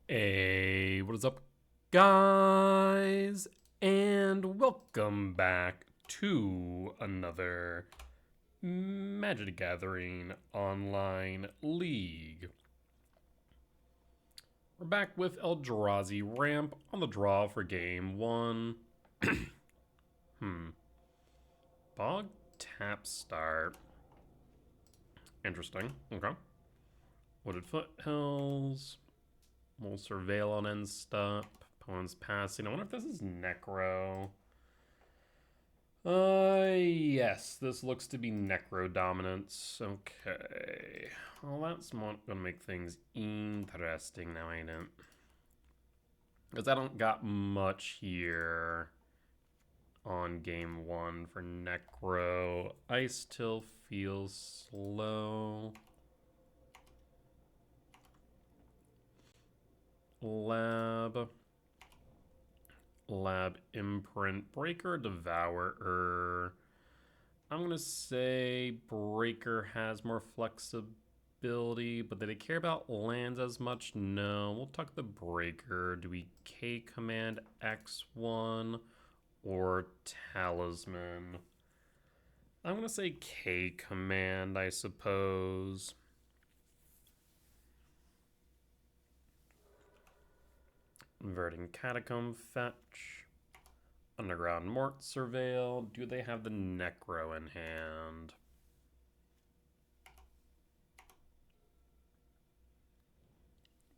Hey, what is up, guys? And welcome back to another Magic the Gathering online league. We're back with Eldrazi Ramp on the draw for game one. Bog tap start. Interesting. Okay. Wooded Foothills. We'll surveil on end stop. Opponent's passing. I wonder if this is Necro. Yes, this looks to be Necrodominance. Okay. Well, that's gonna make things interesting now, ain't it? Because I don't got much here on game one for Necro. Ice Till feels slow. Lab. Lab Imprint. Breaker, Devourer. I'm going to say Breaker has more flexibility, but do they care about lands as much? No. We'll tuck the Breaker. Do we K command X1 or Talisman? I'm going to say K command, I suppose. Inverting Catacomb fetch. Underground Mort Surveil. Do they have the Necro in hand?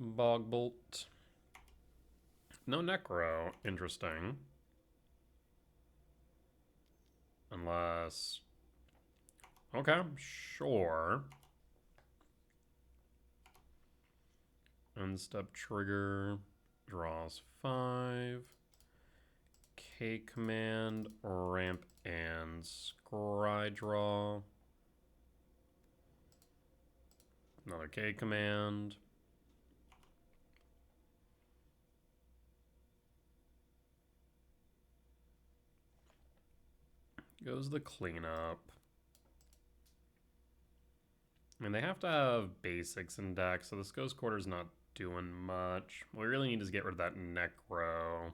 Bogbolt. No Necro. Interesting. Unless... Okay, sure. Unstep trigger. Draws 5. K command, ramp, and scry draw. Another K command. Goes the cleanup. I mean, they have to have basics in deck, so this Ghost Quarter's not doing much. What we really need is get rid of that Necro.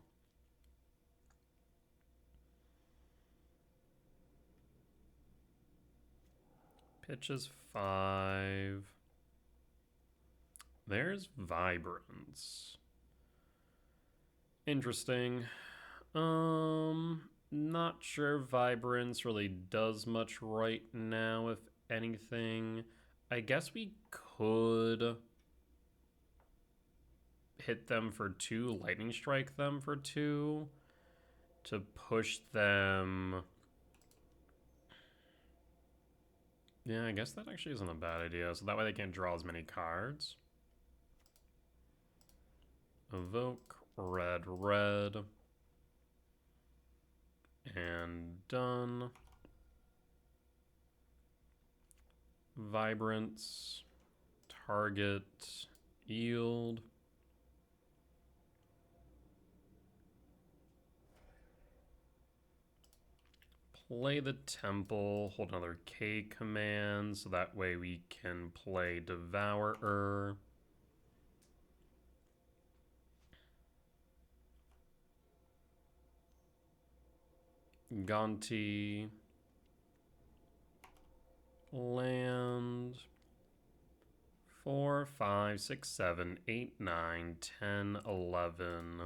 Pitch is 5. There's Vibrance. Interesting. Not sure Vibrance really does much right now, if anything. I guess we could hit them for 2, Lightning Strike them for 2 to push them. Yeah, I guess that actually isn't a bad idea. So that way they can't draw as many cards. Evoke, red, red. And done. Vibrance. Target. Yield. Play the Temple. Hold another K command. So that way we can play Devourer. Gonti. Land. 4, 5, 6, 7, 8, 9, 10, 11.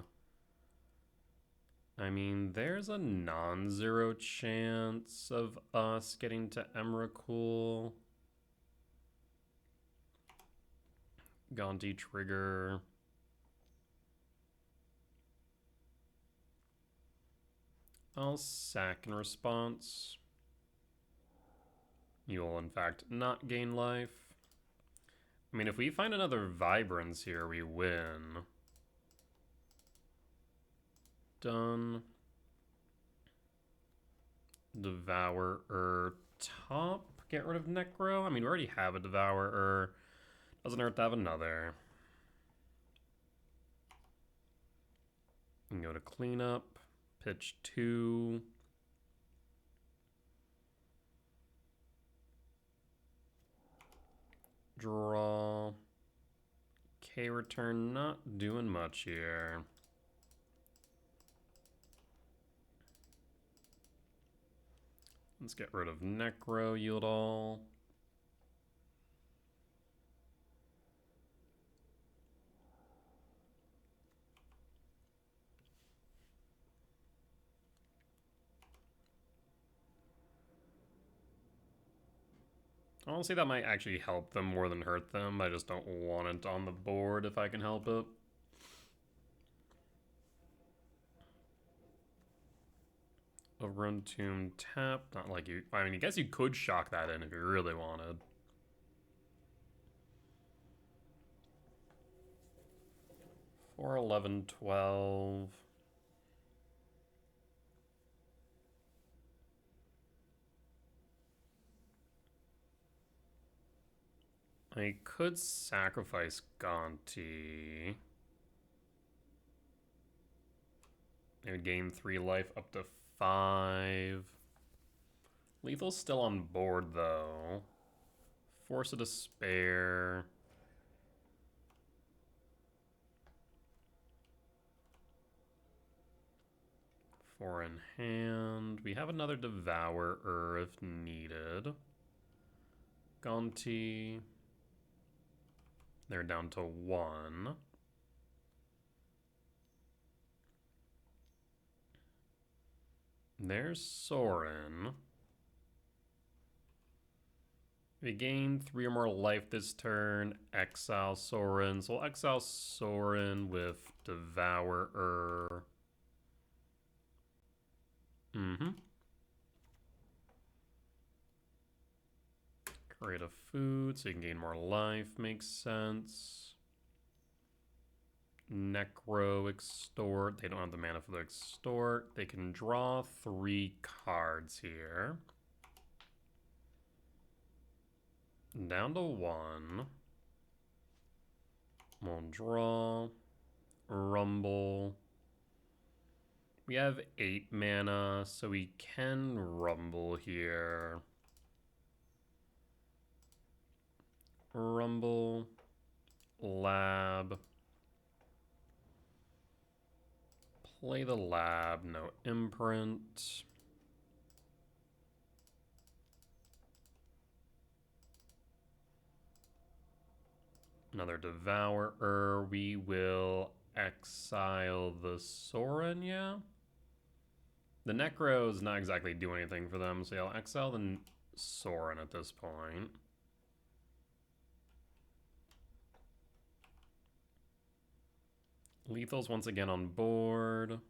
I mean, there's a non-zero chance of us getting to Emrakul. Gonti trigger. I'll sack in response. You will, in fact, not gain life. I mean, if we find another Vibrance here, we win. Done. Devourer top. Get rid of Necro. I mean, we already have a Devourer. Doesn't hurt to have another. You can go to cleanup. Pitch 2. Draw. Decay return, not doing much here. Let's get rid of Necro, yield all. Honestly, that might actually help them more than hurt them. I just don't want it on the board if I can help it. Overrun Tomb tap. Not like you... I mean, I guess you could shock that in if you really wanted. Four, 11, 12. I could sacrifice Gonti. It would gain 3 life up to 5. Lethal's still on board, though. Force of Despair. Four in hand. We have another Devourer if needed. Gonti. They're down to 1. There's Sorin. We gain 3 or more life this turn. Exile Sorin. So we'll exile Sorin with Devourer. Create a food so you can gain more life. Makes sense. Necro extort. They don't have the mana for the extort. They can draw 3 cards here. Down to 1. We'll draw. Rumble. We have 8 mana, so we can rumble here. Rumble. Lab. Play the lab, no imprint. Another Devourer. We will exile the Sorin, yeah? The Necro is not exactly doing anything for them, so yeah, I'll exile the Sorin at this point. Lethal's once again on board.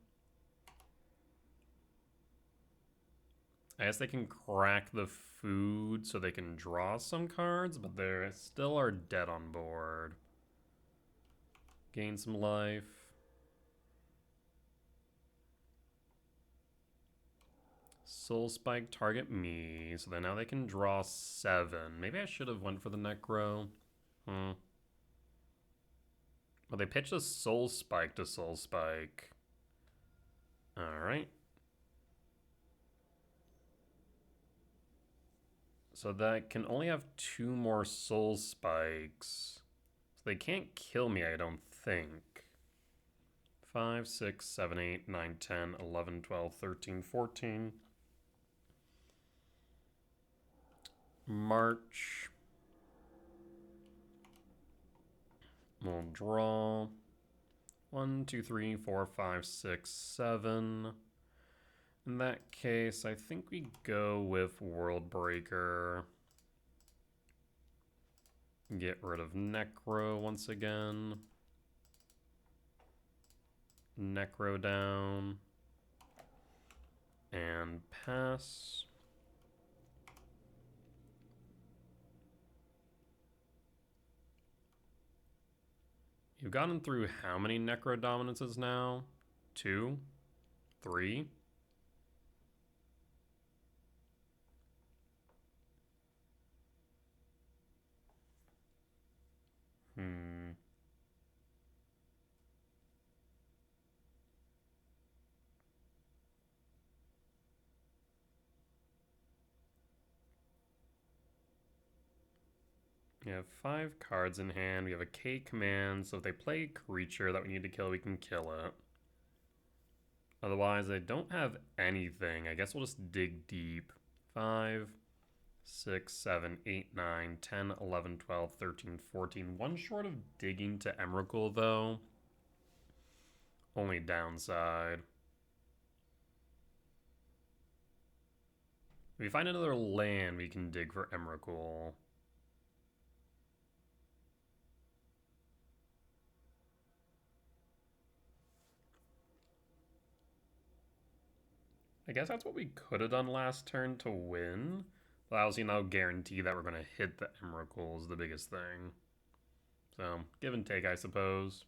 I guess they can crack the food so they can draw some cards, but they still are dead on board. Gain some life. Soul Spike target me, so then now they can draw 7. Maybe I should have went for the Necro. Well, they pitched a Soul Spike to Soul Spike. Alright. So that can only have 2 more Soul Spikes. So they can't kill me, I don't think. 5, 6, 7, 8, 9, 10, 11, 12, 13, 14. March. We'll draw. 1, 2, 3, 4, 5, 6, 7. In that case, I think we go with World Breaker. Get rid of Necro once again. Necro down. And pass. You've gotten through how many Necrodominances now? 2? 3? We have 5 cards in hand. We have a K command, so if they play a creature that we need to kill, we can kill it. Otherwise, they don't have anything. I guess we'll just dig deep. 5, 6, 7, 8, 9, 10, 11, 12, 13, 14. One short of digging to Emrakul, though. Only downside. If we find another land, we can dig for Emrakul. I guess that's what we could have done last turn to win. But I obviously now guarantee that we're going to hit the Emrakul is the biggest thing. So, give and take, I suppose.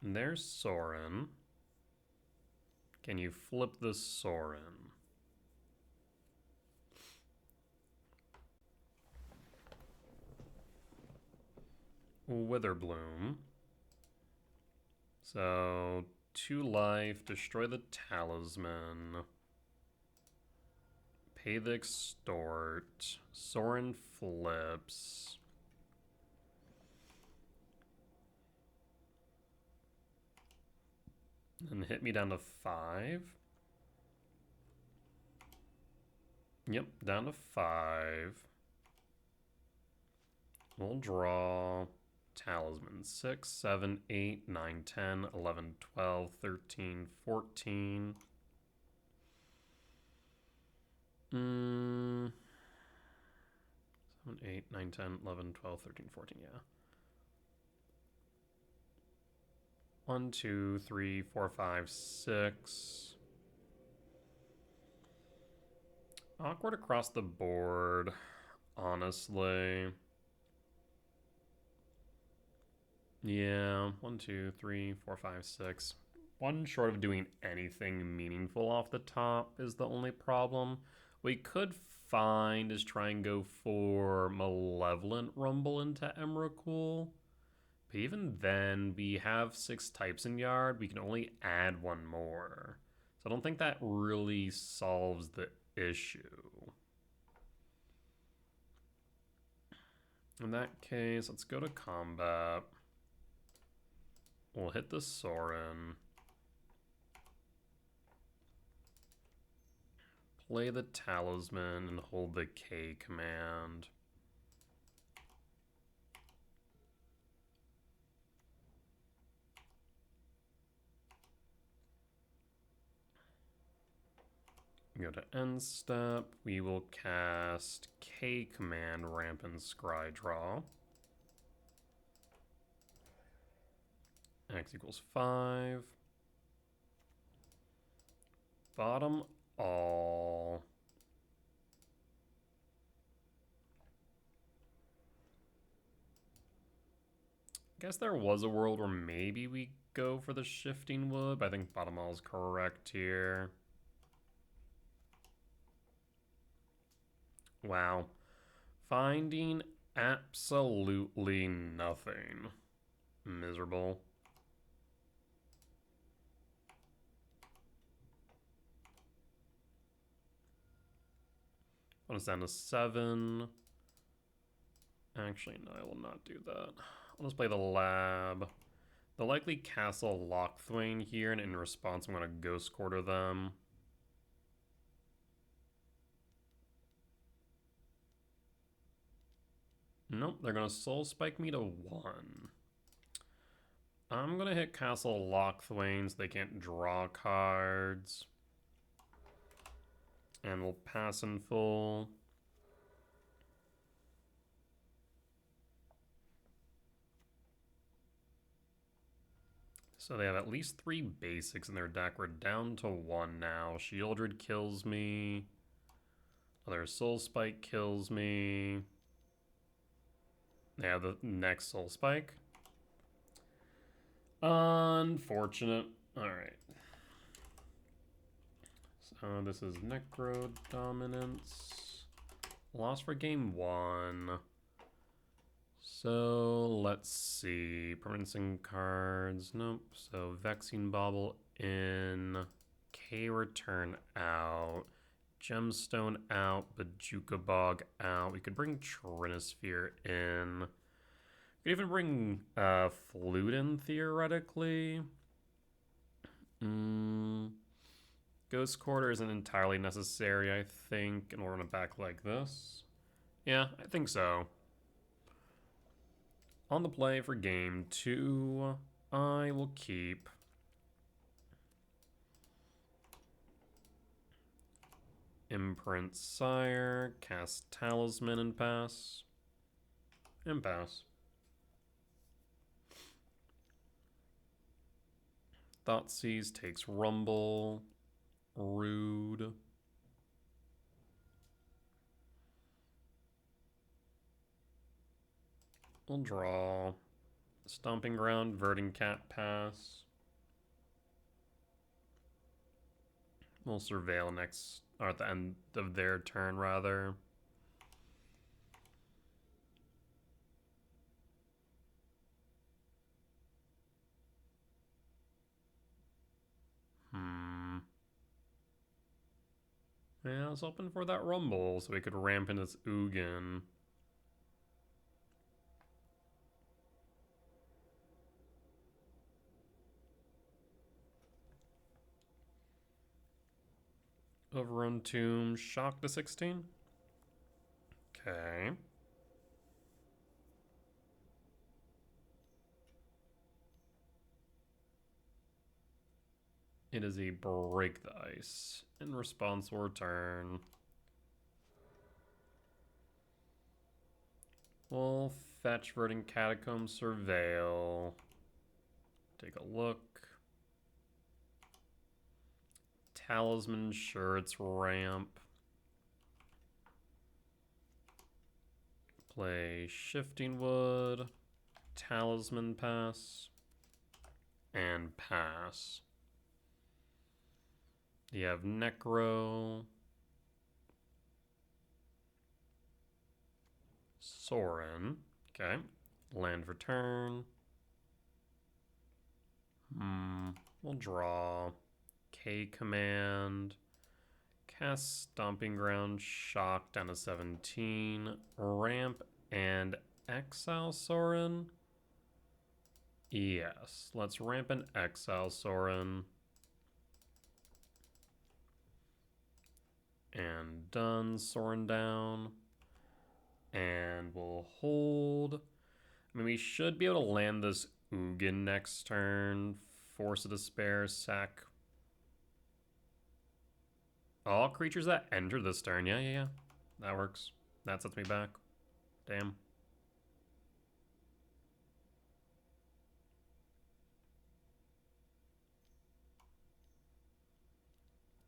And there's Sorin. Can you flip the Sorin? Witherbloom. So, 2 life, destroy the Talisman. Pay the Extort. Sorin flips. And hit me down to 5. Yep, down to 5. We'll draw Talisman. 6, 7, 8, 9, 10, 11, 12, 13, 14. 7, 8, 9, 10, 11, 12, 13, 14, yeah. 1, 2, 3, 4, 5, 6. Awkward across the board, honestly. Yeah, 1, 2, 3, 4, 5, 6. One short of doing anything meaningful off the top is the only problem. We could find is try and go for Malevolent Rumble into Emrakul. But even then, we have 6 types in Yard. We can only add 1 more. So I don't think that really solves the issue. In that case, let's go to combat. We'll hit the Sorin. Play the Talisman and hold the K command. Go to end step. We will cast K command, Rampant Scrydraw. X equals 5. Bottom all. I guess there was a world where maybe we go for the Shifting Wood, but I think bottom all is correct here. Wow. Finding absolutely nothing. Miserable. One is down to 7. Actually, no, I will not do that. I'll just play the lab. They'll likely castle Lochthwain here, and in response, I'm going to Ghost Quarter them. Nope, they're going to Soul Spike me to 1. I'm going to hit Castle Lochthwain so they can't draw cards. And we'll pass in full. So they have at least 3 basics in their deck. We're down to 1 now. Shieldred kills me. Other Soul Spike kills me. They have the next Soul Spike. Unfortunate. Alright. So this is Necrodominance. Lost for game 1. So let's see. Permanency cards. Nope. So Vexing Bauble in. K return out. Gemstone out, Bajuka Bog out. We could bring Trinisphere in. We could even bring Flute in, theoretically. Ghost Quarter isn't entirely necessary, I think, and we'll run it back like this. Yeah, I think so. On the play for game 2, I will keep Imprint Sire, cast Talisman and pass. And pass. Thoughtseize takes Rumble. Rude. We'll draw. Stomping Ground, Verdant Cat, pass. We'll Surveil next, or at the end of their turn, rather. Yeah, I was hoping for that Rumble so we could ramp in this Ugin. Overrun Tomb, Shock to 16. Okay. It is a Break the Ice. In response, we'll return. We'll fetch Verdant Catacomb, Surveil. Take a look. Talisman, sure, it's ramp. Play Shifting Wood, Talisman, pass, and pass. You have Necro, Sorin, okay, land for turn. We'll draw. K command. Cast Stomping Ground, Shock down to 17. Ramp and exile Sorin. Yes, let's ramp and exile Sorin. And done, Sorin down. And we'll hold. I mean, we should be able to land this Ugin next turn. Force of Despair, sack. All creatures that enter this turn. Yeah. That works. That sets me back. Damn.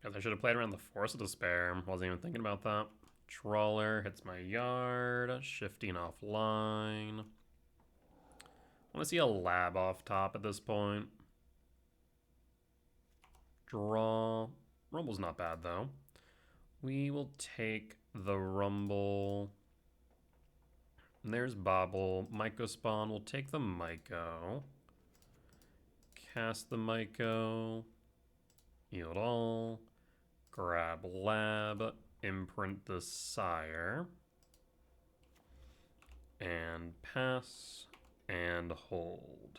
Guess I should have played around the Force of Despair. Wasn't even thinking about that. Trawler hits my yard. Shifting offline. I want to see a lab off top at this point. Draw. Rumble's not bad, though. We will take the Rumble. And there's Bobble. Myco spawn. We'll take the Myco. Cast the Myco. Yield all. Grab Lab. Imprint the Sire. And pass. And hold.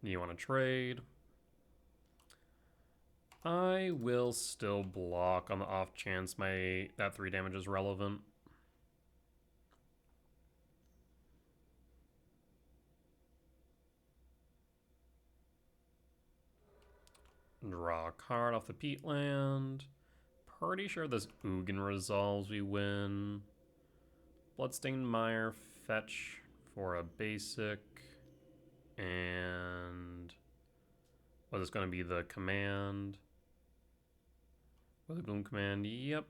You want to trade? I will still block on the off chance that 3 damage is relevant. Draw a card off the peatland. Pretty sure this Ugin resolves, we win. Bloodstained Mire, fetch for a basic. And what is going to be the command? Weather Bloom command, yep.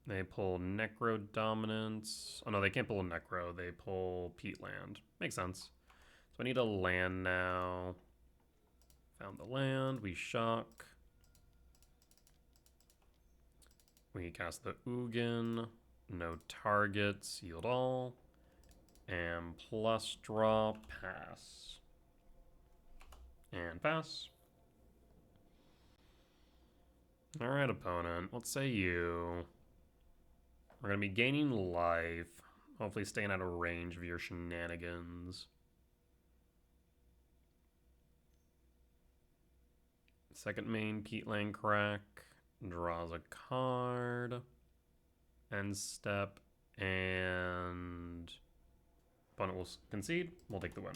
They pull Necrodominance. Oh no, they can't pull Necro, they pull Peatland. Makes sense. So I need a land now. Found the land, we shock. We cast the Ugin. No targets, yield all. And plus draw, pass. And pass. Alright, opponent. Let's say you. We're going to be gaining life. Hopefully staying out of range of your shenanigans. Second main, Peatland Crack. Draws a card. End step. And opponent will concede. We'll take the win.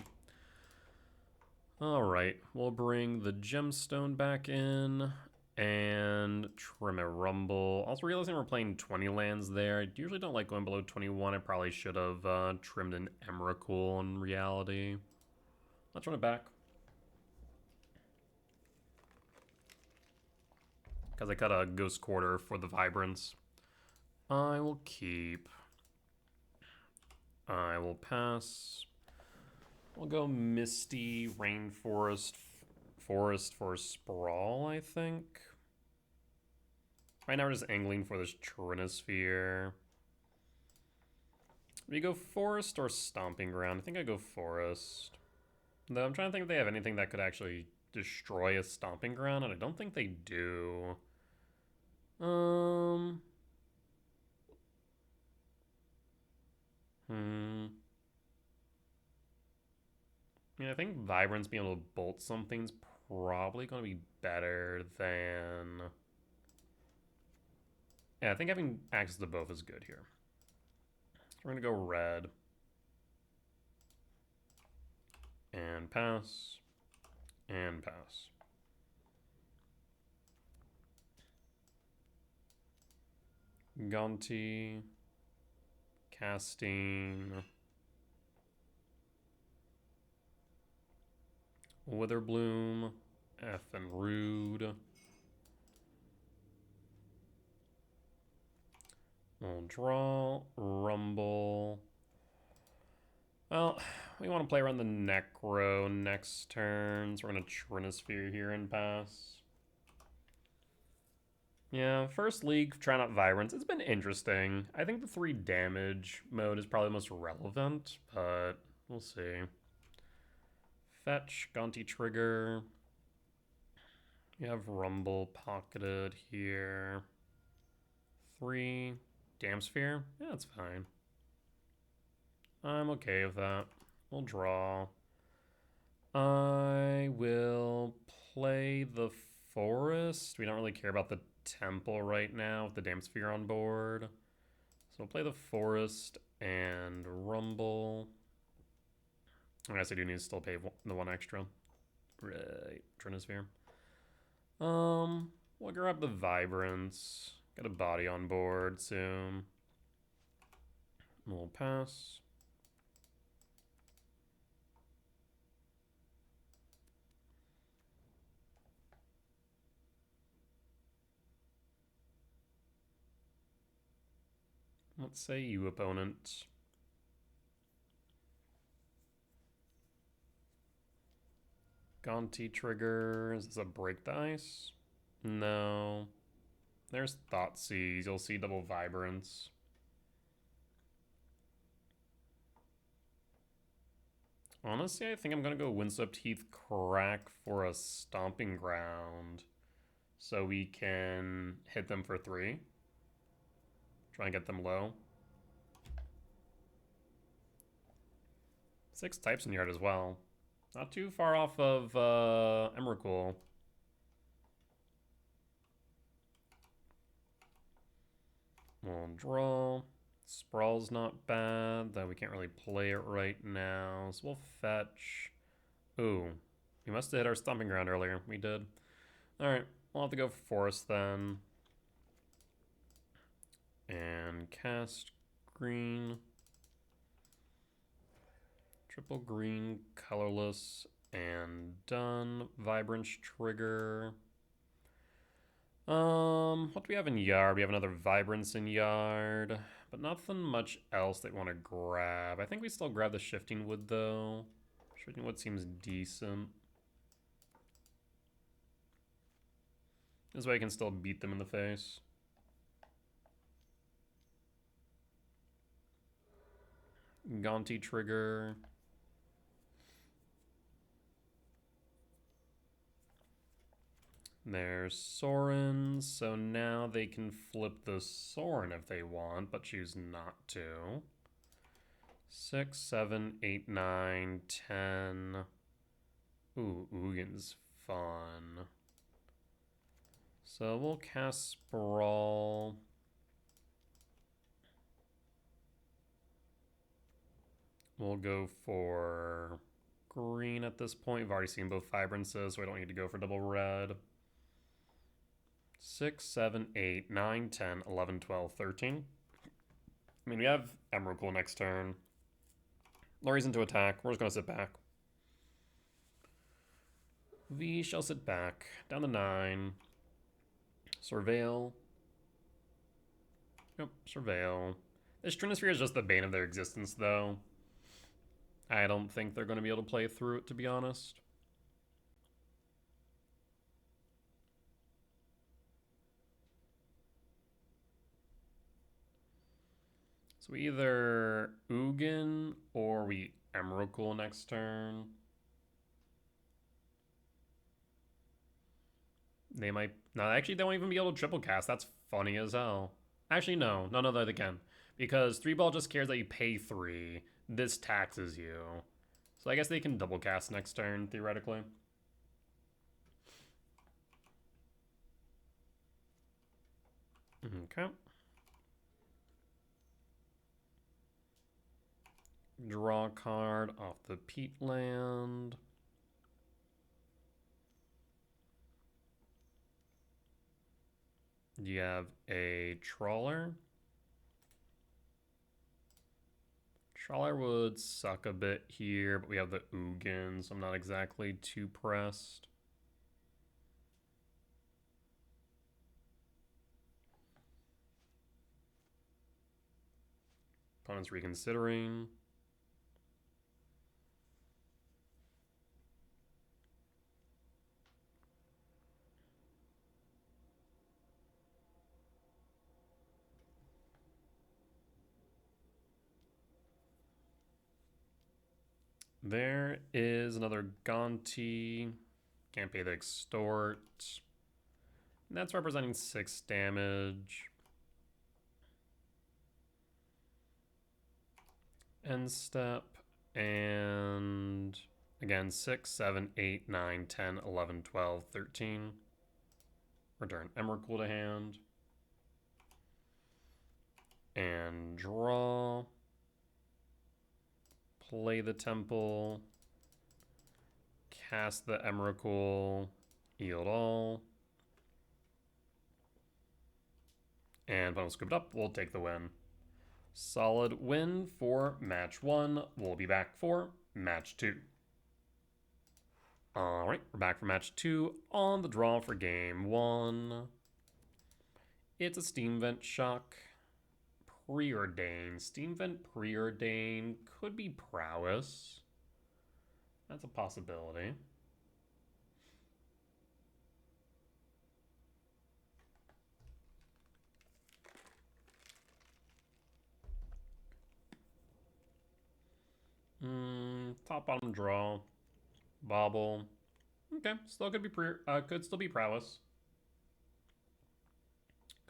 Alright, we'll bring the gemstone back in. And trim a rumble. Also realizing we're playing 20 lands there. I usually don't like going below 21. I probably should have trimmed an Emrakul in reality. Let's run it back. Because I cut a Ghost Quarter for the Vibrance. I will keep. I will pass. We'll go Misty, Rainforest, Forest for Sprawl, I think. Right now we're just angling for this Trinosphere. We go Forest or Stomping Ground? I think I go Forest. Though I'm trying to think if they have anything that could actually destroy a Stomping Ground, and I don't think they do. I mean, I think Vibrance being able to bolt something's probably going to be better than... Yeah, I think having access to both is good here. So we're going to go red. And pass. And pass. Gonti. Casting. Witherbloom. F and Rude. We'll draw. Rumble. Well, we want to play around the Necro next turn, so we're going to Trinosphere here and pass. Yeah, first league, trying out Vibrance. It's been interesting. I think the 3 damage mode is probably the most relevant, but we'll see. Fetch, Gonti trigger. You have Rumble pocketed here. 3. Dam Sphere? Yeah, that's fine. I'm okay with that. We'll draw. I will play the Forest. We don't really care about the Temple right now with the Dam Sphere on board. So we'll play the Forest and Rumble. I guess I do need to still pay the 1 extra. Right, Trinosphere. We'll grab the Vibrance. Get a body on board soon. We'll pass. Let's say you, opponent. Gonti trigger. Is this a break the ice? No. There's Thoughtseize. You'll see double Vibrance. Honestly, I think I'm going to go Windswept Heath Crack for a Stomping Ground. So we can hit them for 3. Try and get them low. 6 types in yard as well. Not too far off of Emrakul. We'll draw. Sprawl's not bad, though we can't really play it right now. So we'll fetch. Ooh, we must have hit our Stomping Ground earlier. We did. Alright, we'll have to go Forest then. And cast green. Triple green, colorless, and done. Vibrance trigger. What do we have in yard? We have another Vibrance in yard, but nothing much else they want to grab. I think we still grab the Shifting Wood though. Shifting Wood seems decent. This way I can still beat them in the face. Gonti trigger. There's Sorin, so now they can flip the Sorin if they want, but choose not to. 6, 7, 8, 9, 10. Ooh, Ugin's fun. So we'll cast Sprawl. We'll go for green at this point. We've already seen both Vibrances, so we don't need to go for double red. 6, 7, 8, 9, 10, 11, 12, 13. I mean, we have Emrakul next turn. No reason to attack. We're just going to sit back. We shall sit back. Down to 9. Surveil. Yep, Surveil. This Trinisphere is just the bane of their existence, though. I don't think they're going to be able to play through it, to be honest. So we either Ugin or we Emrakul next turn. They might... No, actually, they won't even be able to triple cast. That's funny as hell. Actually, no, they can. Because 3-ball just cares that you pay 3. This taxes you. So I guess they can double cast next turn, theoretically. Okay. Draw a card off the Peatland. You have a Trawler. Trawler would suck a bit here, but we have the Ugin, so I'm not exactly too pressed. Opponent's reconsidering. There is another Gonti. Can't pay the extort. And that's representing 6 damage. End step. And again, 6, 7, 8, 9, 10, 11, 12, 13. Return Emrakul to hand. And draw. Play the Temple. Cast the Emrakul. Yield all. And when we scoop it up, we'll take the win. Solid win for match 1. We'll be back for match 2. Alright, we're back for match 2 on the draw for game 1. It's a Steam Vent Shock. Preordain. Steam Vent Preordain could be Prowess. That's a possibility. Top bottom draw. Bobble. Okay, still could be could still be Prowess.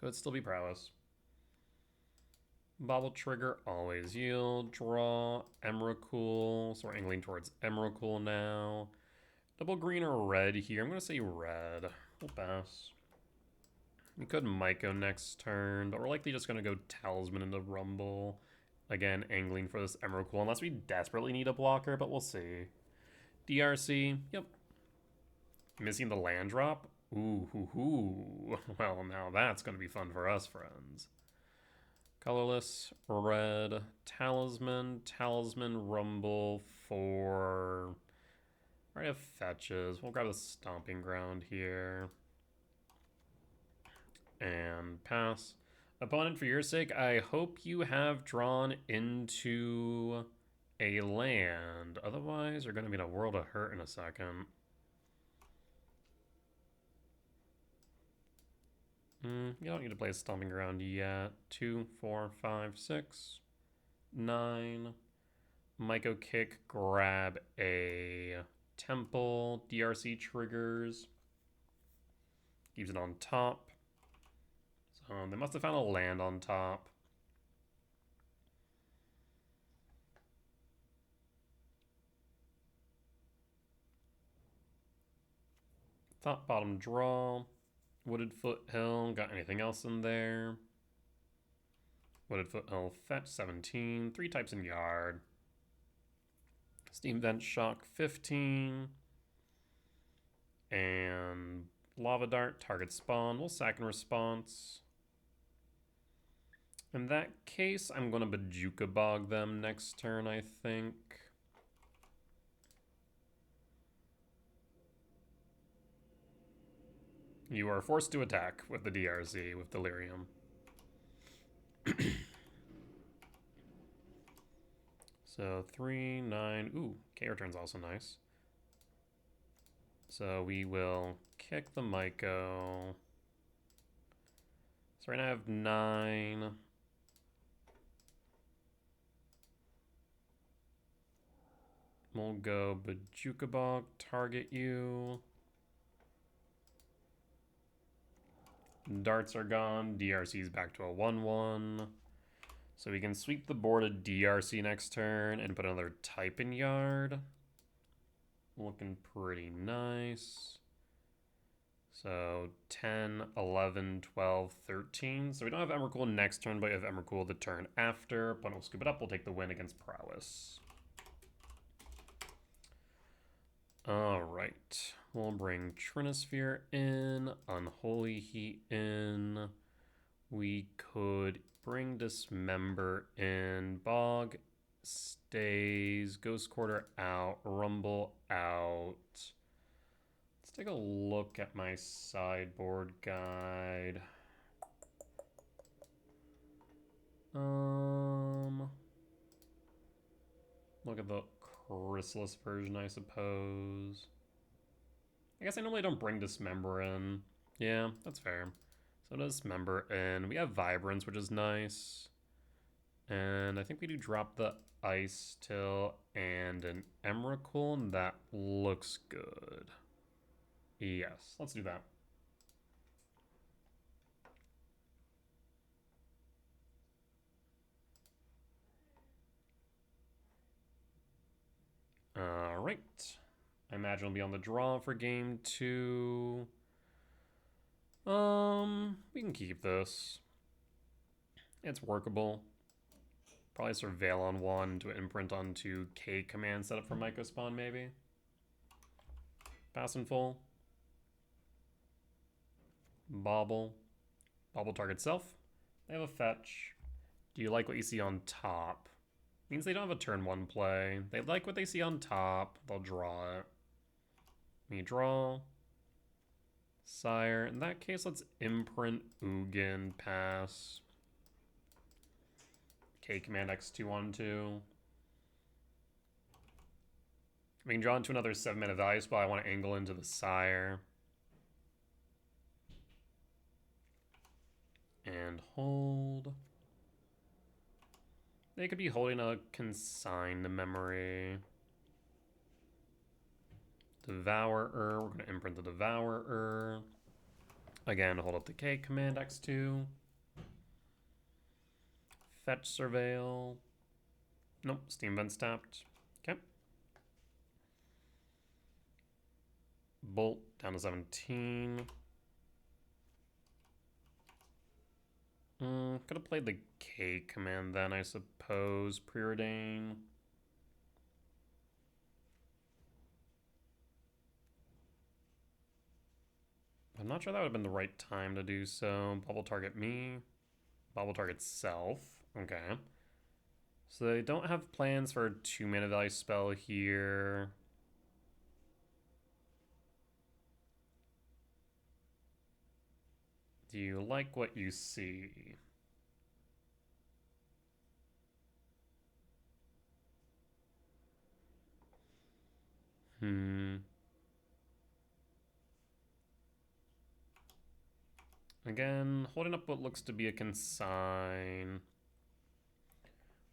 Could still be Prowess. Bobble trigger, always yield. Draw, Emrakul. So we're angling towards Emrakul now. Double green or red here. I'm going to say red. We'll pass. We could Myco next turn, but we're likely just going to go Talisman into Rumble. Again, angling for this Emrakul, unless we desperately need a blocker, but we'll see. DRC, yep. Missing the land drop? Ooh, hoo, hoo. Well, now that's going to be fun for us, friends. Colorless, red, Talisman, Rumble for... I have fetches. We'll grab the Stomping Ground here. And pass. Opponent, for your sake, I hope you have drawn into a land. Otherwise, you're going to be in a world of hurt in a second. You don't need to play a Stomping Ground yet. 2, 4, 5, 6, 9. Myco Kick, grab a Temple. DRC triggers. Keeps it on top. So they must have found a land on top. Top, bottom, draw. Wooded Foothill. Got anything else in there? Wooded Foothill, fetch 17. 3 types in yard. Steam Vent Shock 15. And Lava Dart, target spawn. We'll sack in response. In that case, I'm going to Bajuka Bog them next turn, I think. You are forced to attack with the DRZ, with Delirium. So 3, 9. Ooh, K return's also nice. So we will kick the Myco. So right now I have 9. We'll go Bajuka Bog, target you. Darts are gone. DRC's back to a 1-1. So we can sweep the board of DRC next turn and put another type in yard. Looking pretty nice. So 10, 11, 12, 13. So we don't have Emrakul next turn, but we have Emrakul the turn after. Opponent will scoop it up. We'll take the win against Prowess. Alright. We'll bring Trinisphere in. Unholy Heat in. We could bring Dismember in. Bog stays. Ghost Quarter out. Rumble out. Let's take a look at my sideboard guide. Look at the Chrysalis version, I suppose. I guess I normally don't bring Dismember in. Yeah, that's fair. So Dismember in. We have Vibrance, which is nice. And I think we do drop the Ice Till and an Emrakul, and that looks good. Yes, let's do that. All right. I imagine we'll be on the draw for game 2. We can keep this. It's workable. Probably Surveil on 1 to imprint onto K command setup for Myco Spawn, maybe. Pass in full. Bobble. Bobble target self. They have a fetch. Do you like what you see on top? Means they don't have a turn 1 play. They like what they see on top. They'll draw it. We draw. Sire. In that case, let's imprint Ugin, pass. K command X2 on 2. We can draw into another 7-mana value spell. I want to angle into the Sire. And hold. They could be holding a consigned memory. Devourer. We're going to imprint the Devourer. Again, hold up the K command X2. Fetch Surveil. Nope, Steam Vent's tapped. Okay. Bolt down to 17. Could have played the K command then, I suppose. Preordain. I'm not sure that would have been the right time to do so. Bubble target me. Bubble target self. Okay. So they don't have plans for a 2-mana value spell here. Do you like what you see? Again, holding up what looks to be a consign.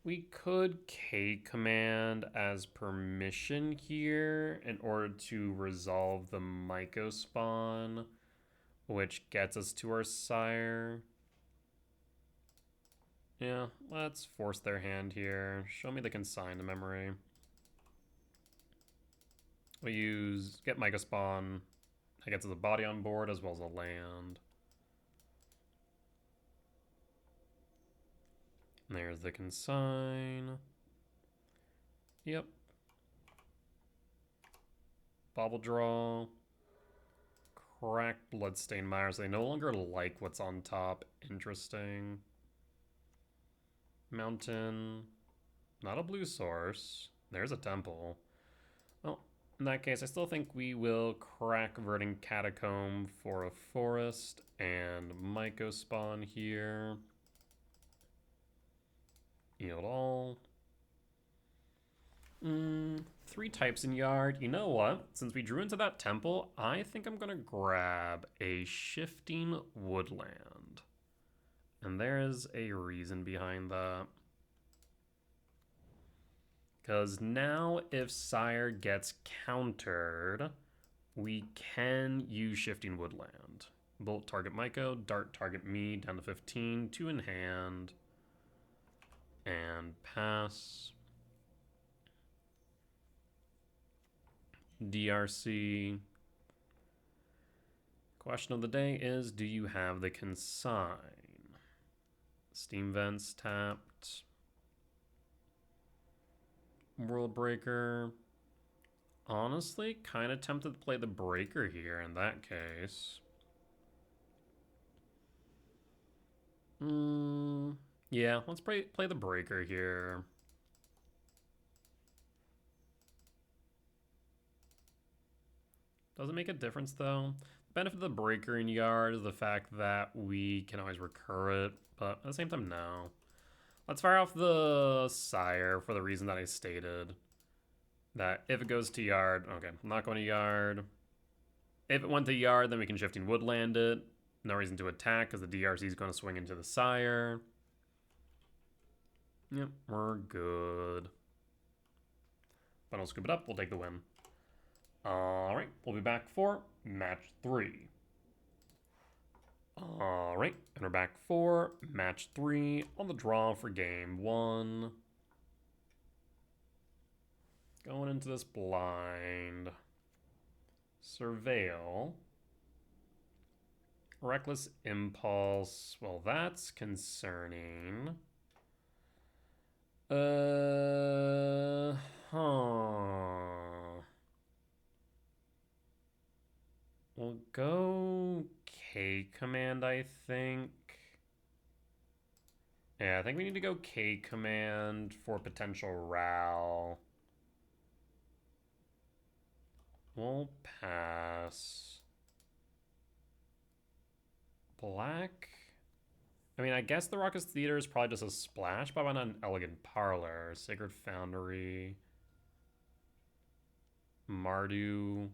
We could K command as permission here in order to resolve the Myco spawn. which gets us to our sire. Yeah, let's force their hand here. Show me the consigned memory. We use get Micah Spawn. That gets us a body on board as well as a land. And there's the consign. Yep. Bobble draw. Cracked Bloodstained Mire, so they no longer like what's on top. Interesting. Mountain. Not a blue source. There's a temple. Well, in that case, I still think we will crack Verdant Catacomb for a forest and Myco Spawn here. Yield all. 3 types in yard. You know what? Since we drew into that temple, I think I'm going to grab a Shifting Woodland. And there is a reason behind that. Because now if Sire gets countered, we can use Shifting Woodland. Bolt target Myco, dart target me, down to 15, 2 in hand. And pass. DRC. Question of the day is, do you have the consign? Steam Vents tapped. World Breaker. Honestly, kind of tempted to play the Breaker here in that case. Yeah, let's play the Breaker here. Doesn't make a difference though. The benefit of the Breaker in yard is the fact that we can always recur it, but at the same time, no. Let's fire off the Sire for the reason that I stated. That if it goes to yard, okay, I'm not going to yard. If it went to yard, then we can Shifting Woodland it. No reason to attack because the DRC is going to swing into the Sire. Yep, we're good. But I'll scoop it up, we'll take the win. Alright, we'll be back for match 3. Alright, and we're back for match 3 on the draw for game 1. Going into this blind. Surveil. Reckless Impulse. Well, that's concerning. We'll go K command, I think. Yeah, I think we need to go K command for potential RAL. We'll pass. Black. I mean, I guess the Raucous Theater is probably just a splash, but why not an Elegant Parlor? Sacred Foundry. Mardu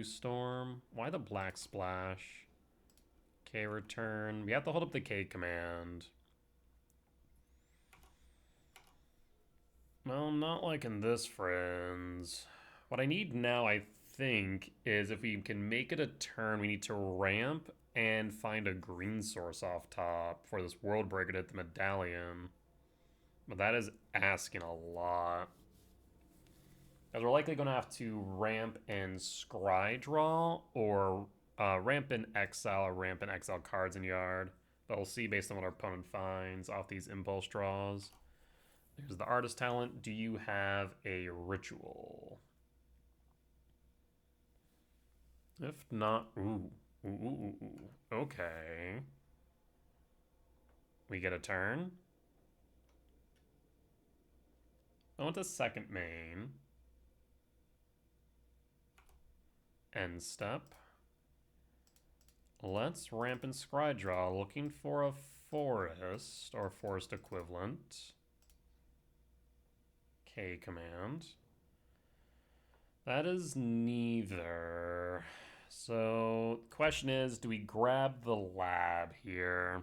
Storm. Why the black splash? K return. We have to hold up the K command. Well, not liking this, friends. What I need now, I think, is if we can make it a turn, we need to ramp and find a green source off top for this World Breaker to hit the Medallion. But that is asking a lot. Because we're likely going to have to ramp and scry draw, or ramp and exile, or ramp and exile cards in yard. But we'll see based on what our opponent finds off these impulse draws. There's the Artist Talent. Do you have a Ritual? If not, ooh. Okay. We get a turn. I want a second main. End step. Let's ramp and scry draw, looking for a forest or forest equivalent. K command. That is neither. So, the question is, do we grab the lab here?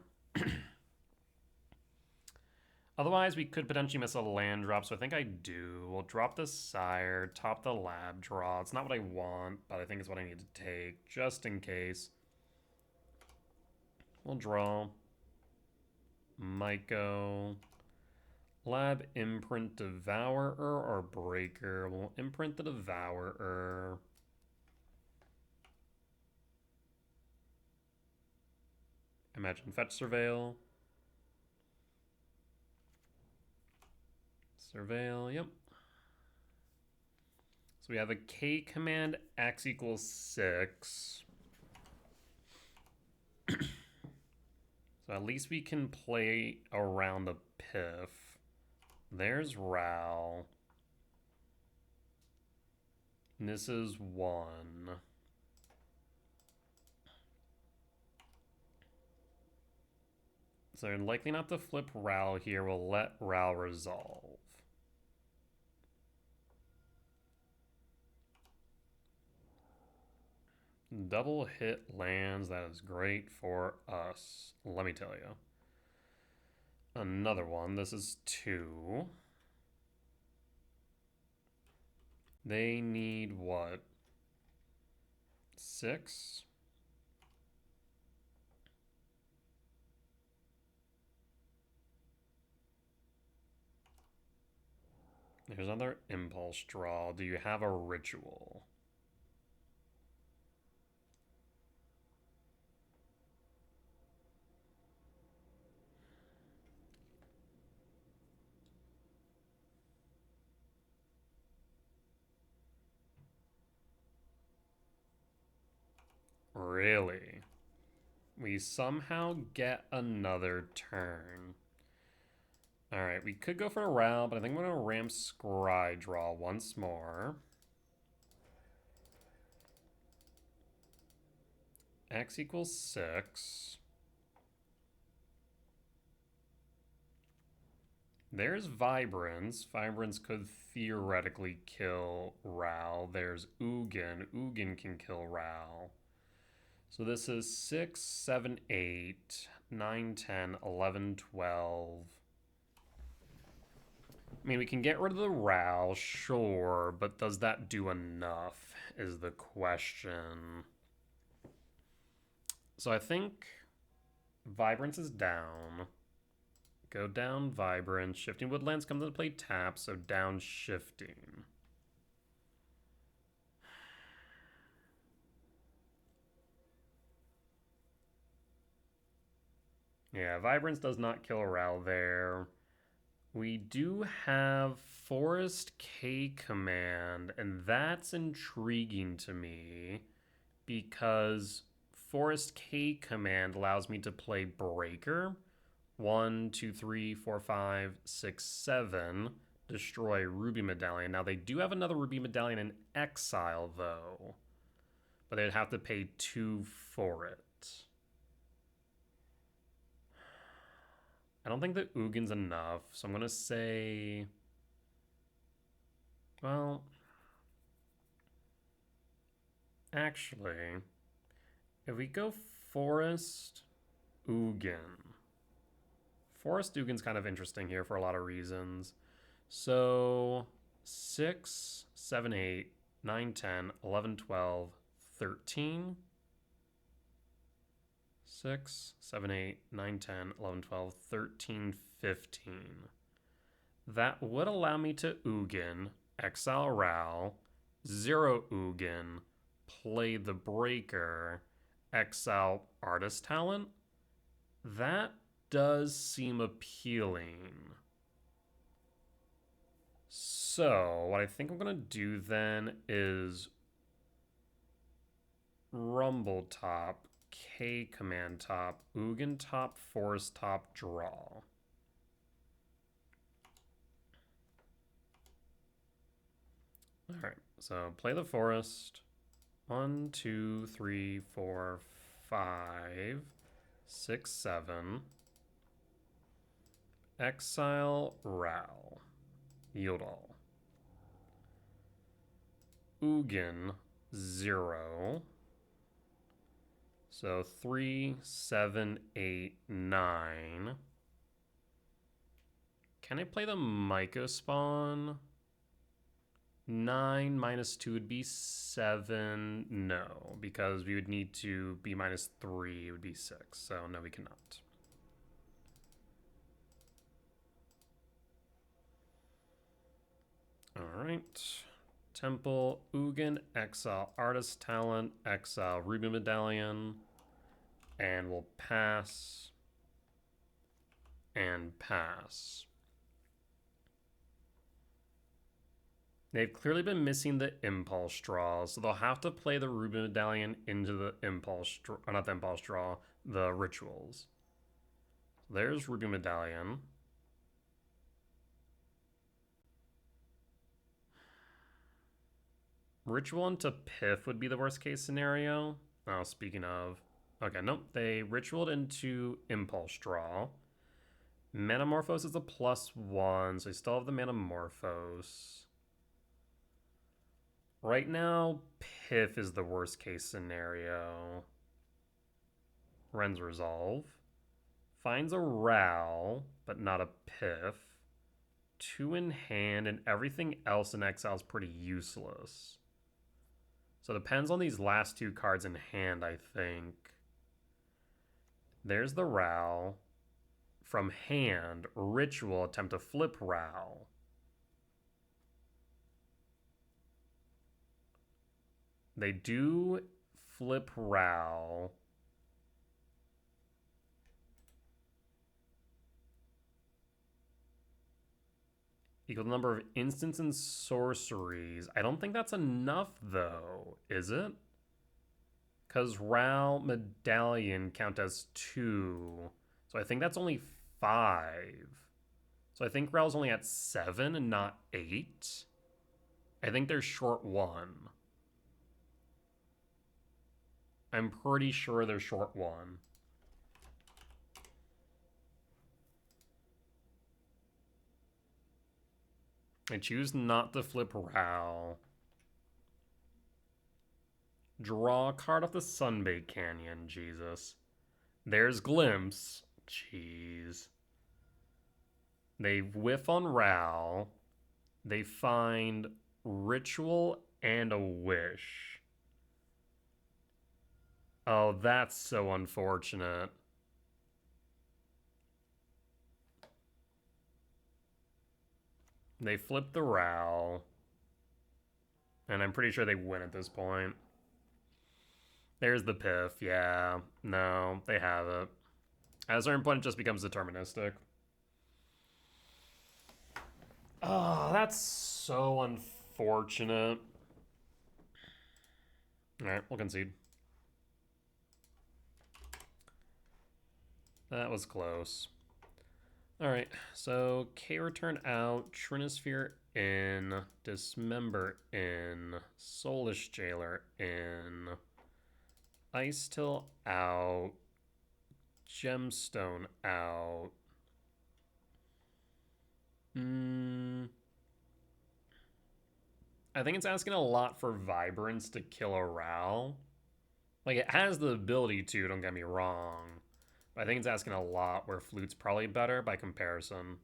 Otherwise, we could potentially miss a land drop, so I think I do. We'll drop the Sire, top the lab draw. It's not what I want, but I think it's what I need to take, just in case. We'll draw. Myco. Lab imprint Devourer or Breaker. We'll imprint the Devourer. Imagine Fetch Surveil. Surveil, yep. So we have a K command, X equals 6. So at least we can play around the Piff. There's Ral. And this is 1. So they're likely not to flip Ral here. We'll let Ral resolve. Double hit lands. That is great for us. Let me tell you. Another one. This is 2. They need what? 6? There's another impulse draw. Do you have a ritual? Really? We somehow get another turn. Alright, we could go for a Ral, but I think I'm going to ramp Scry draw once more. X equals 6. There's Vibrance. Vibrance could theoretically kill Ral. There's Ugin. Ugin can kill Ral. So this is 6, 7, 8, 9, 10, 11, 12. I mean, we can get rid of the Ral, sure, but does that do enough is the question. So I think Vibrance is down. Go down Vibrance. Shifting Woodlands comes into play tap, so down Shifting. Yeah, Vibrance does not kill Ral there. We do have Forest K command, and that's intriguing to me because Forest K command allows me to play Breaker. 1, 2, 3, 4, 5, 6, 7. Destroy Ruby Medallion. Now, they do have another Ruby Medallion in exile, though. But they'd have to pay 2 for it. I don't think that Ugin's enough, so I'm going to say... Well... Actually... If we go Forest Ugin... Forest Ugin's kind of interesting here for a lot of reasons. So... 6, 7, 8, 9, 10, 11, 12, 13... 6, 7, 8, 9, 10, 11, 12, 13, 15. That would allow me to Ugin, exile Ral, 0 Ugin, play the Breaker, exile Artist Talent. That does seem appealing. So, what I think I'm going to do then is Rumble top, K command top, Ugin top, Forest top, draw. Alright, so play the Forest. 1, 2, 3, 4, 5, 6, 7. Exile Ral. Yield all. Ugin 0. So 3, 7, 8, 9. Can I play the Myco spawn? 9 minus 2 would be 7. No, because we would need to be minus 3. It would be 6. So no, we cannot. All right. Temple, Ugin, exile, Artist Talent, exile, Ruby Medallion, and we'll pass and pass. They've clearly been missing the Impulse Draw, so they'll have to play the Ruby Medallion into the Impulse Draw, not the Impulse Draw, the Rituals. There's Ruby Medallion. Ritual into Piff would be the worst case scenario. Oh, speaking of. Okay, nope. They ritualed into Impulse Draw. Metamorphose is a +1, so they still have the Metamorphose. Right now, Piff is the worst case scenario. Ren's Resolve. Finds a Ral, but not a Piff. 2 in hand, and everything else in exile is pretty useless. So it depends on these last 2 cards in hand, I think. There's the Ral. From hand, Ritual, attempt to flip Ral. They do flip Ral. Equal to the number of instants and sorceries. I don't think that's enough, though, is it? Because Ral Medallion count as 2. So I think that's only 5. So I think Ral's only at 7 and not 8. I think they're short 1. I'm pretty sure they're short 1. I choose not to flip Ral. Draw a card off the Sunbait Canyon, Jesus. There's Glimpse. Jeez. They whiff on Ral. They find Ritual and a Wish. Oh, that's so unfortunate. They flip the Ral. And I'm pretty sure they win at this point. There's the Piff, yeah. No, they have it. At a certain point, it just becomes deterministic. Oh, that's so unfortunate. Alright, we'll concede. That was close. Alright, so K return out, Trinisphere in, Dismember in, Soulish Jailer in, Ice Till out, Gemstone out. I think it's asking a lot for Vibrance to kill a Ral. Like, it has the ability to, don't get me wrong. But I think it's asking a lot where Flute's probably better by comparison.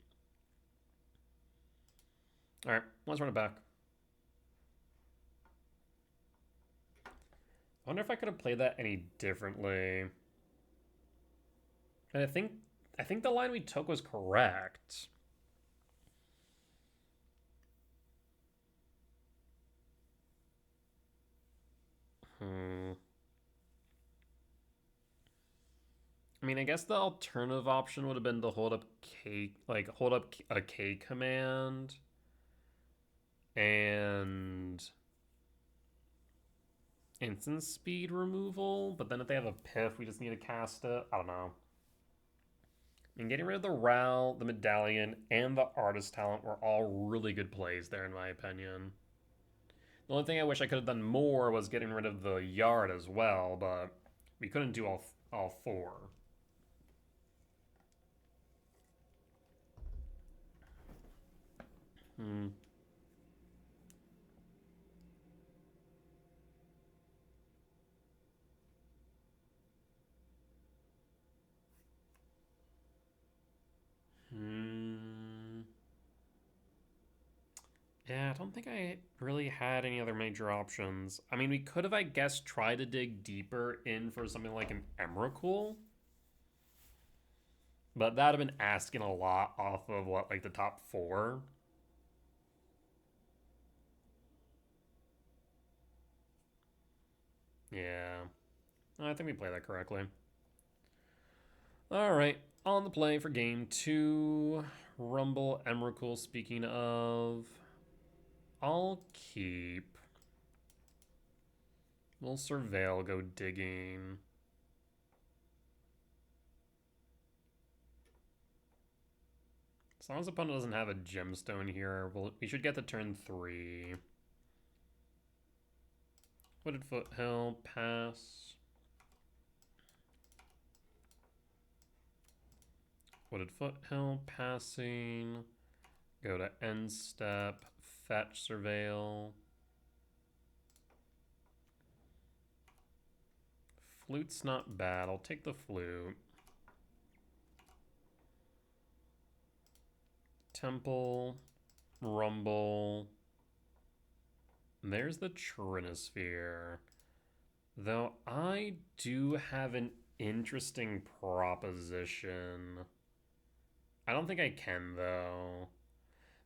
Alright, let's run it back. I wonder if I could have played that any differently. And I think the line we took was correct. I mean, I guess the alternative option would have been to hold up K, like hold up a K command and instant speed removal, but then if they have a Piff, we just need to cast it. I don't know. I mean, getting rid of the Ral, the Medallion, and the Artist Talent were all really good plays there, in my opinion. The only thing I wish I could have done more was getting rid of the Yard as well, but we couldn't do all 4. Yeah, I don't think I really had any other major options. I mean, we could have, I guess, tried to dig deeper in for something like an Emrakul, but that'd have been asking a lot off of what, like the top four. Yeah, I think we played that correctly. All right, on the play for game two, Rumble Emrakul. Speaking of, I'll keep. We'll surveil, go digging. As long as the opponent doesn't have a gemstone here, we should get to turn 3. Wooded Foothill, pass. Wooded Foothill, passing. Go to end step, fetch, surveil. Flute's not bad, I'll take the flute. Temple, Rumble. There's the Trinosphere. Though I do have an interesting proposition. I don't think I can, though.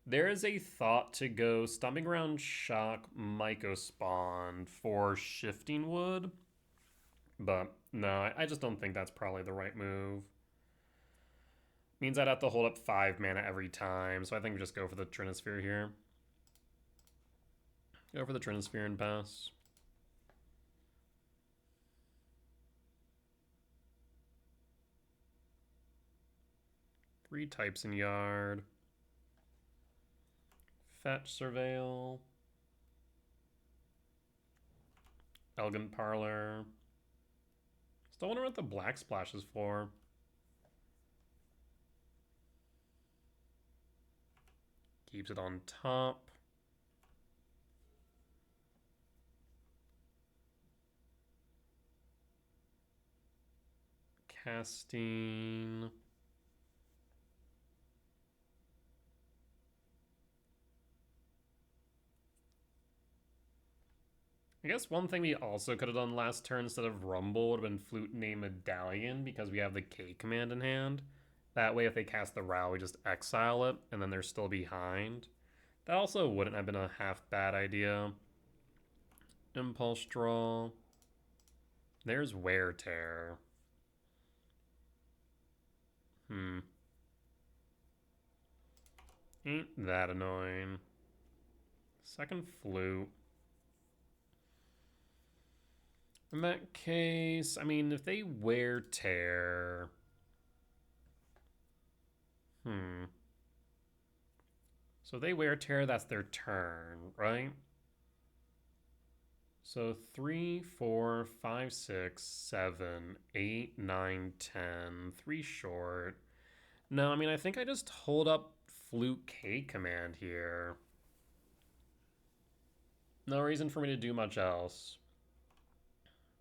There is a thought to go Stomping Ground, Shock, Mycospawn for Shifting Wood. But no, I just don't think that's probably the right move. Means I'd have to hold up 5 mana every time, so I think we just go for the Trinosphere here. Go for the Trinosphere and pass. Three types in yard. Fetch, surveil. Elegant Parlor. Still wonder what the black splash is for. Keeps it on top. Casting. I guess one thing we also could have done last turn instead of Rumble would have been Flute Name Medallion because we have the K command in hand. That way, if they cast the Row, we just exile it, and then they're still behind. That also wouldn't have been a half bad idea. Impulse Draw. There's Wear Tear. Ain't that annoying. Second Flute. In that case, I mean, if they Wear Tear... So they Wear Tear, that's their turn, right? So 3, 4, 5, 6, 7, 8, 9, 10. 3 short. No, I mean, I think I just hold up Flute K command here. No reason for me to do much else.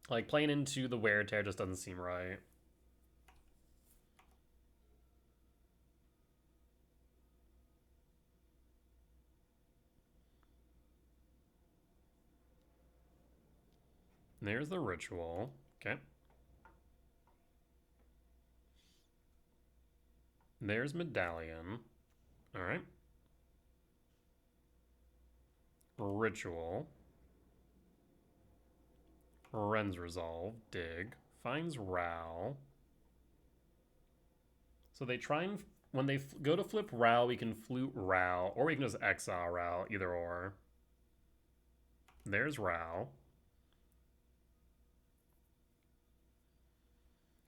Like, playing into the Wear Tear just doesn't seem right. There's the Ritual. Okay. There's Medallion. All right. Ritual. Ren's Resolve. Dig. Finds Row. So they try and... When they go to flip Row, we can flute Row, or we can just exile Row, either or. There's Row.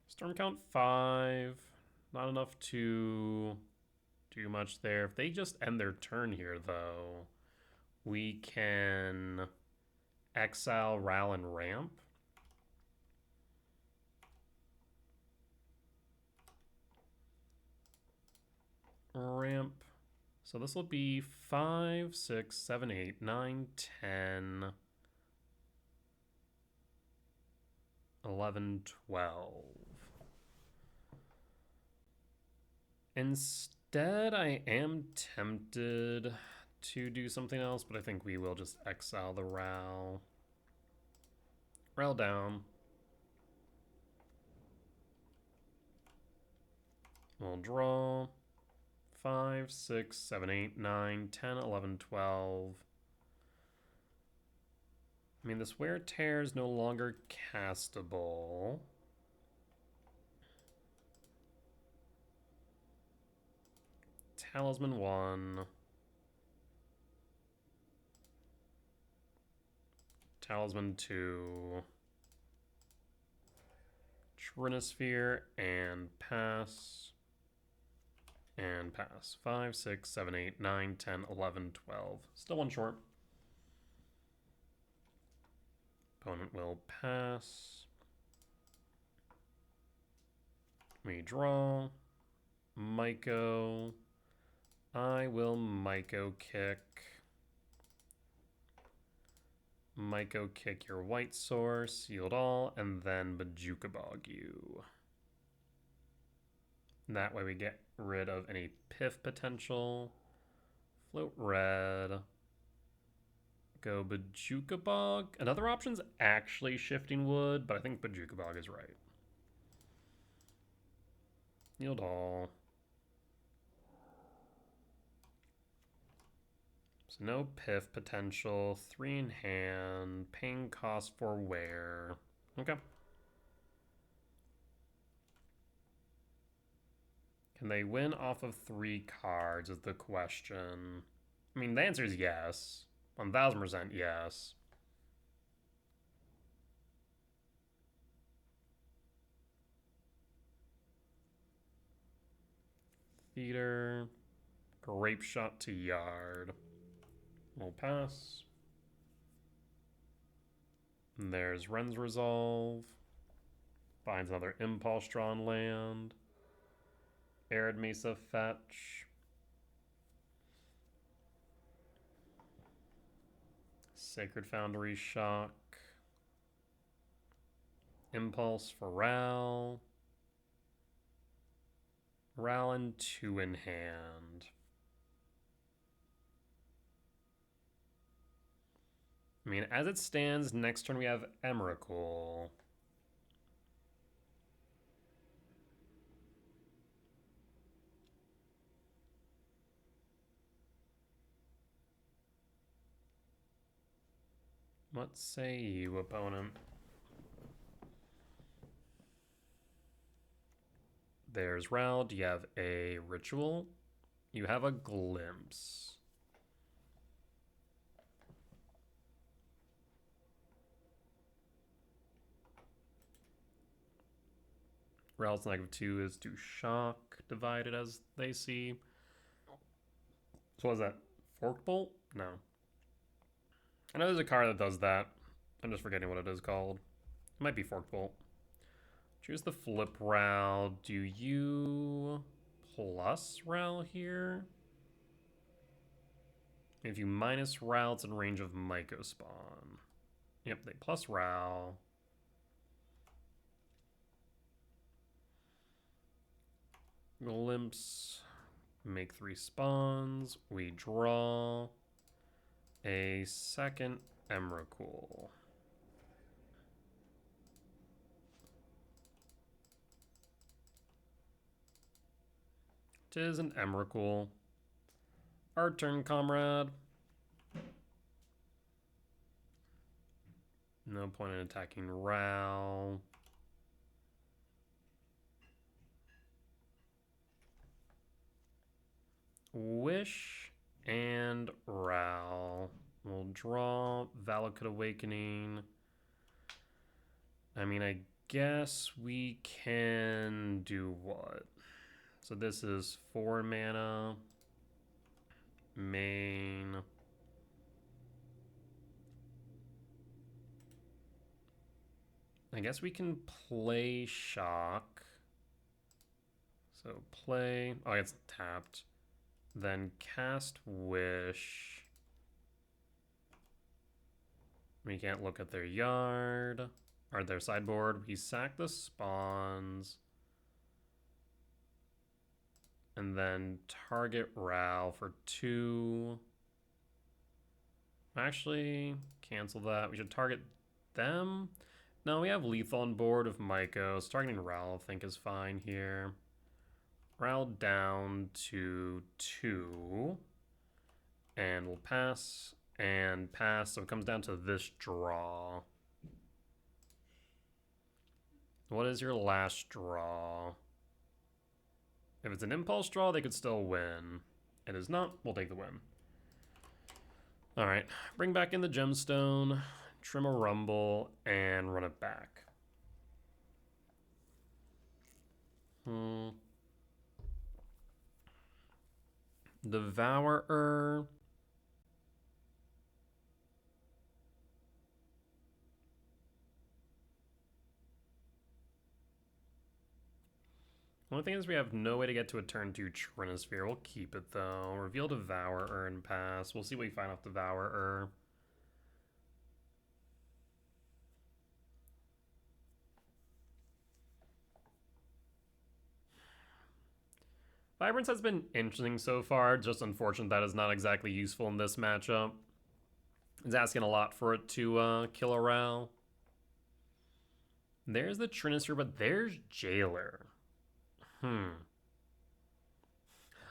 Storm count 5. Not enough to do much there. If they just end their turn here, though, we can exile Ral and ramp. Ramp. So this will be 5, 6, 7, 8, 9, 10, 11, 12. Instead, I am tempted to do something else, but I think we will just exile the Ral. Ral down. We'll draw 5, 6, 7, 8, 9, 10, 11, 12. I mean, this Wear Tear is no longer castable. Talisman 1. Talisman 2. Trinosphere and pass. And pass. 5, 6, 7, 8, 9, 10, 11, 12. Still one short. Opponent will pass. We draw. Myco. I will Myco kick. Myco kick your white source, yield all, and then Bojuka Bog you. That way we get rid of any Piff potential. Float red. Go Bojuka Bog. Another option's actually Shifting Wood, but I think Bojuka Bog is right. Yield all. So no Piff potential. 3 in hand. Paying cost for wear. Okay. Can they win off of 3 cards is the question. I mean, the answer is yes. 1000% yes. Theater. Grape Shot to Yard. We'll pass. And there's Ren's Resolve. Finds another Impulse Drawn land. Arid Mesa Fetch. Sacred Foundry Shock. Impulse for Ral. Ral and 2 in hand. I mean, as it stands, next turn we have Emrakul. What say you, opponent? There's Ral. Do you have a Ritual? You have a Glimpse. Ral's -2 is to shock, divided as they see. So what is that? Forked Bolt? No. I know there's a card that does that. I'm just forgetting what it is called. It might be Forked Bolt. Choose the flip Ral. Do you plus Ral here? If you minus Ral, it's in range of Myco Spawn. Yep, they plus Ral. Glimpse. Make 3 spawns. We draw a second Emrakul. Tis an Emrakul. Our turn, comrade. No point in attacking Ral. Wish and Ral. We'll draw Valakut Awakening. I mean, I guess we can do what? So this is 4 mana. Main. I guess we can play Shock. So play. Oh, it's tapped. Then cast Wish. We can't look at their yard or their sideboard. We sack the spawns. And then target Ral for 2. Actually, cancel that. We should target them. No, we have lethal on board of Mycos. Targeting Ral, I think, is fine here. Ral down to 2. And we'll pass and pass. So it comes down to this draw. What is your last draw? If it's an impulse draw, they could still win. It is not, we'll take the win. Alright, bring back in the gemstone, trim a rumble, and run it back. Devourer. Only thing is we have no way to get to a turn 2 Trinosphere. We'll keep it though. Reveal Devourer and pass. We'll see what we find off Devourer. Vibrance has been interesting so far, just unfortunate that is not exactly useful in this matchup. It's asking a lot for it to kill a Ral. There's the Trinisphere, but there's Jailer.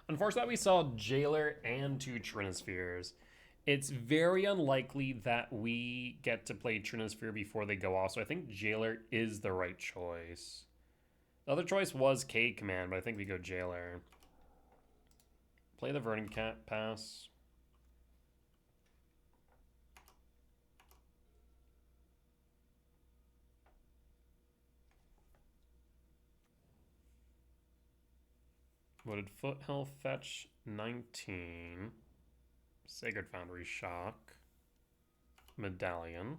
Unfortunately, we saw Jailer and 2 Trinispheres. It's very unlikely that we get to play Trinisphere before they go off, so I think Jailer is the right choice. The other choice was K Command, but I think we go Jailer. Play the Verdant Cat pass. What did Foothill fetch? 19. Sacred Foundry Shock. Medallion.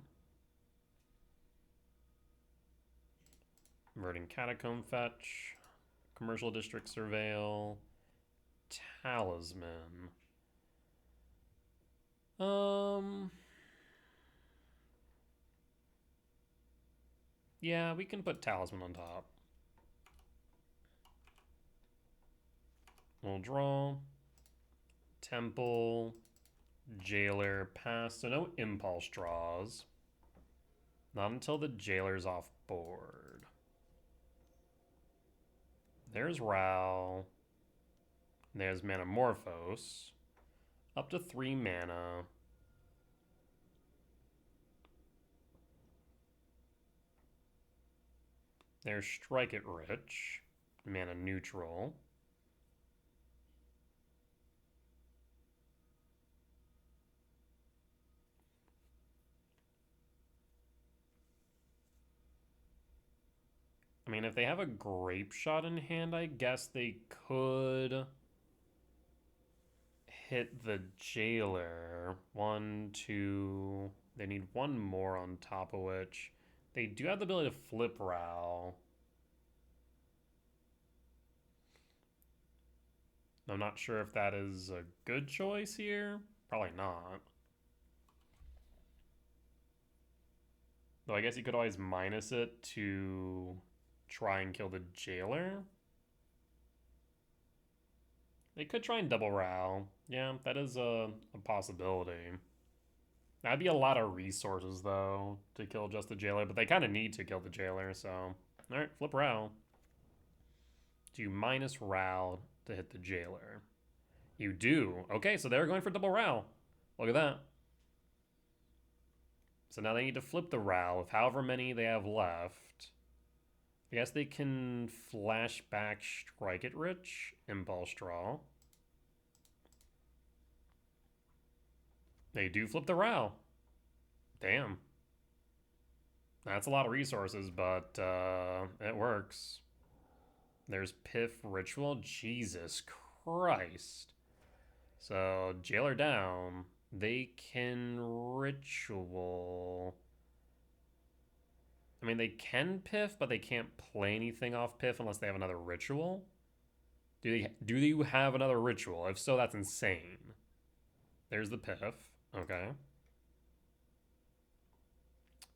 Verdant Catacomb fetch. Commercial District Surveil. Talisman. Yeah, we can put Talisman on top. We'll draw. Temple. Jailer. Pass. So no impulse draws. Not until the Jailer's off board. There's Ral. There's Manamorphose. Up to 3 mana. There's Strike It Rich. Mana neutral. I mean, if they have a Grape Shot in hand, I guess they could hit the Jailer. 1, 2. They need 1 more on top of which. They do have the ability to flip Ral. I'm not sure if that is a good choice here. Probably not. Though I guess you could always minus it to try and kill the Jailer. They could try and double Ral. Yeah, that is a possibility. That'd be a lot of resources, though, to kill just the Jailer, but they kind of need to kill the Jailer, so... Alright, flip Ral. Do you minus Ral to hit the Jailer? You do. Okay, so they're going for double Ral. Look at that. So now they need to flip the Ral with however many they have left. I guess they can flashback Strike It Rich, Impulse Draw. They do flip the Ral. Damn. That's a lot of resources, but it works. There's Piff Ritual. Jesus Christ. So, Jailer down. They can Ritual. I mean, they can Piff, but they can't play anything off Piff unless they have another Ritual. Do you have another Ritual? If so, that's insane. There's the Piff. Okay.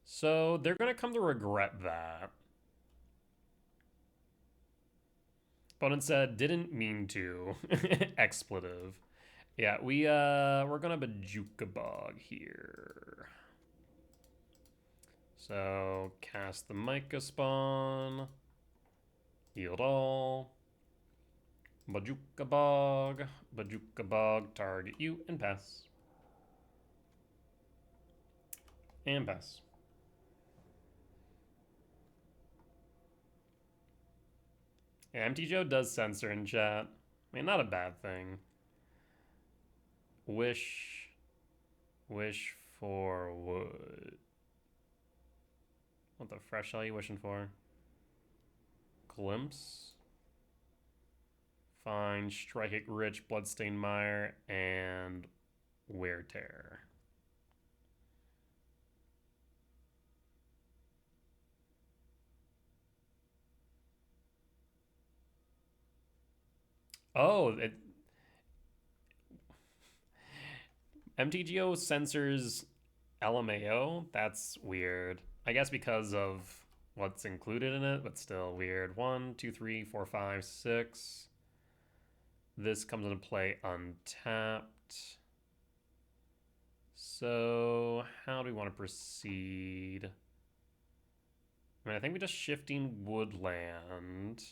So, they're going to come to regret that. Opponent said, didn't mean to. Expletive. Yeah, we're gonna Bajuka Bog here. So cast the Micah Spawn, yield all. Bajuka Bog, target you, and pass. And pass. Yeah, MTGO does censor in chat. I mean, not a bad thing. Wish for wood. What the fresh hell are you wishing for? Glimpse. Fine, Strike It Rich, Bloodstained Mire, and Wear Tear. Oh, MTGO censors LMAO? That's weird. I guess because of what's included in it, but still weird. 1, 2, 3, 4, 5, 6. This comes into play untapped. So, how do we want to proceed? I mean, I think we just shifting woodland.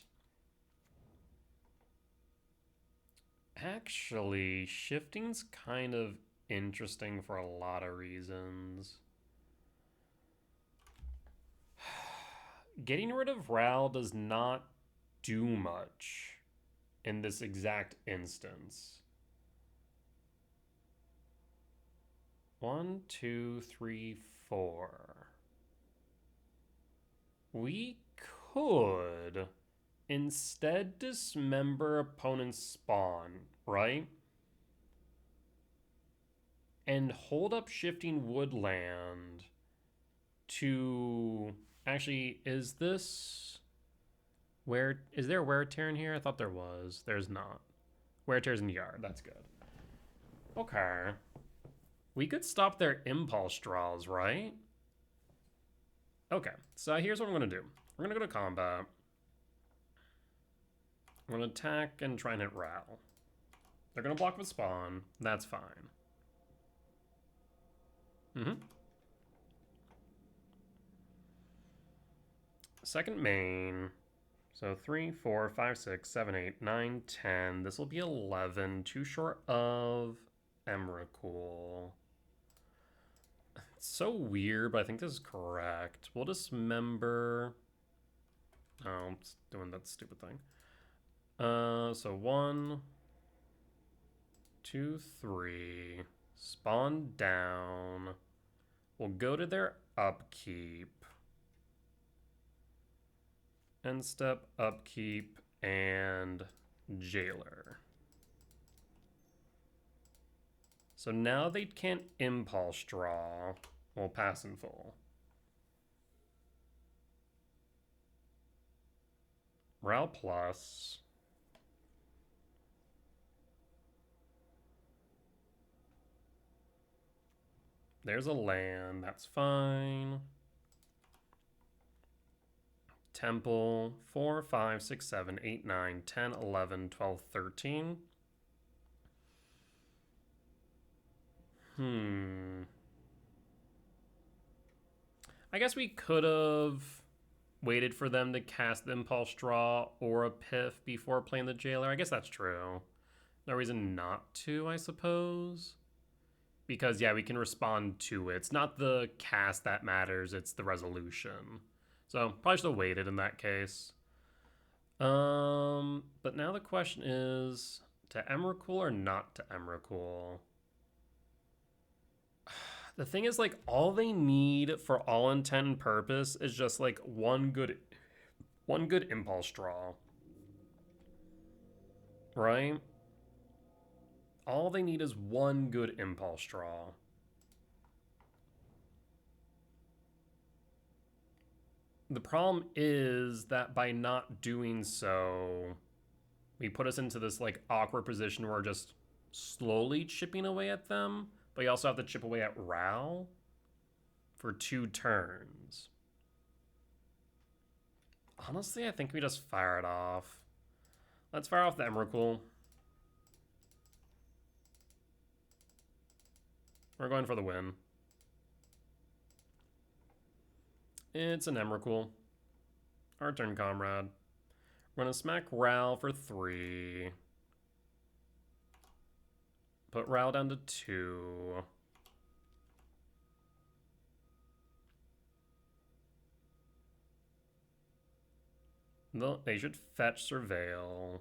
Actually, shifting's kind of interesting for a lot of reasons. Getting rid of Ral does not do much in this exact instance. 1, 2, 3, 4. We could instead dismember opponent's spawn, right? And hold up shifting woodland to... Actually, is this... Is there wear tear in here? I thought there was. There's not. Wear tear's in the yard. That's good. Okay. We could stop their impulse draws, right? Okay, so here's what I'm going to do. We're going to go to combat. I'm going to attack and try and hit Ral. They're going to block with spawn. That's fine. Second main. So 3, 4, 5, 6, 7, 8, 9, 10. This will be 11. Too short of Emrakul. It's so weird, but I think this is correct. We'll dismember... Oh, it's doing that stupid thing. So 1, 2, 3. Spawn down. We'll go to their upkeep. End step, upkeep, and jailer. So now they can't impulse draw. We'll pass in full. Ral plus. There's a land, that's fine. Temple, 4, 5, 6, 7, 8, 9, 10, 11, 12, 13. I guess we could have waited for them to cast the Impulse Draw or a Piff before playing the Jailer. I guess that's true. No reason not to, I suppose. Because, yeah, we can respond to it. It's not the cast that matters, it's the resolution. So, probably should have waited in that case. But now the question is, to Emrakul or not to Emrakul? The thing is, like, all they need for all intent and purpose is just, like, one good impulse draw. Right? All they need is one good impulse draw. The problem is that by not doing so, we put us into this, like, awkward position where we're just slowly chipping away at them, but you also have to chip away at Ral for 2 turns. Honestly, I think we just fire it off. Let's fire off the Emrakul. We're going for the win. It's an Emrakul. Our turn, comrade. We're gonna smack Ral for 3. Put Ral down to 2. They should fetch Surveil.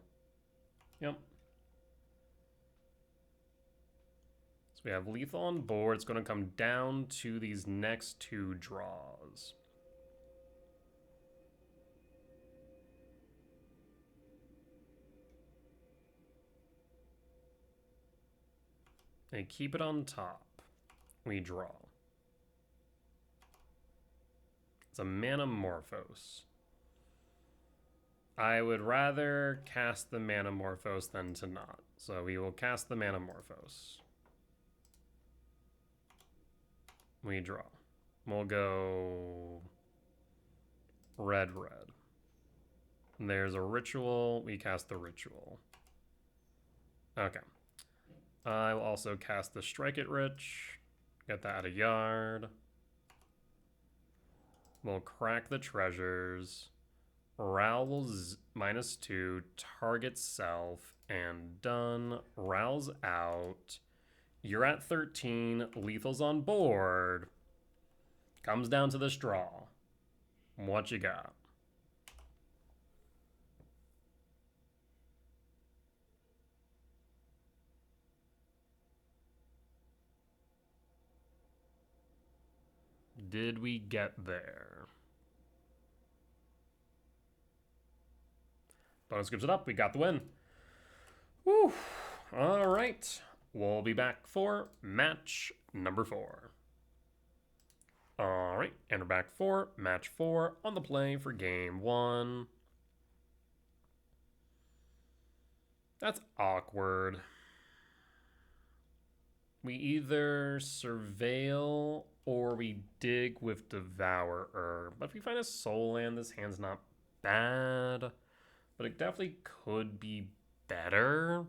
Yep. So we have lethal on board. It's going to come down to these next 2 draws. They keep it on top. We draw. It's a Manamorphose. I would rather cast the Manamorphose than to not. So we will cast the Manamorphose. We draw. We'll go red. There's a ritual. We cast the ritual. Okay. I will also cast the Strike It Rich. Get that at a yard. We'll crack the treasures. Ral will -2, target self, and done. Ral's out. You're at 13. Lethal's on board. Comes down to this draw. What you got? Did we get there? Bonus gives it up. We got the win. Woo. All right. We'll be back for match number 4. All right. And we're back for match 4 on the play for game 1. That's awkward. We either surveil or we dig with Devourer. But if we find a soul land, this hand's not bad. But it definitely could be better.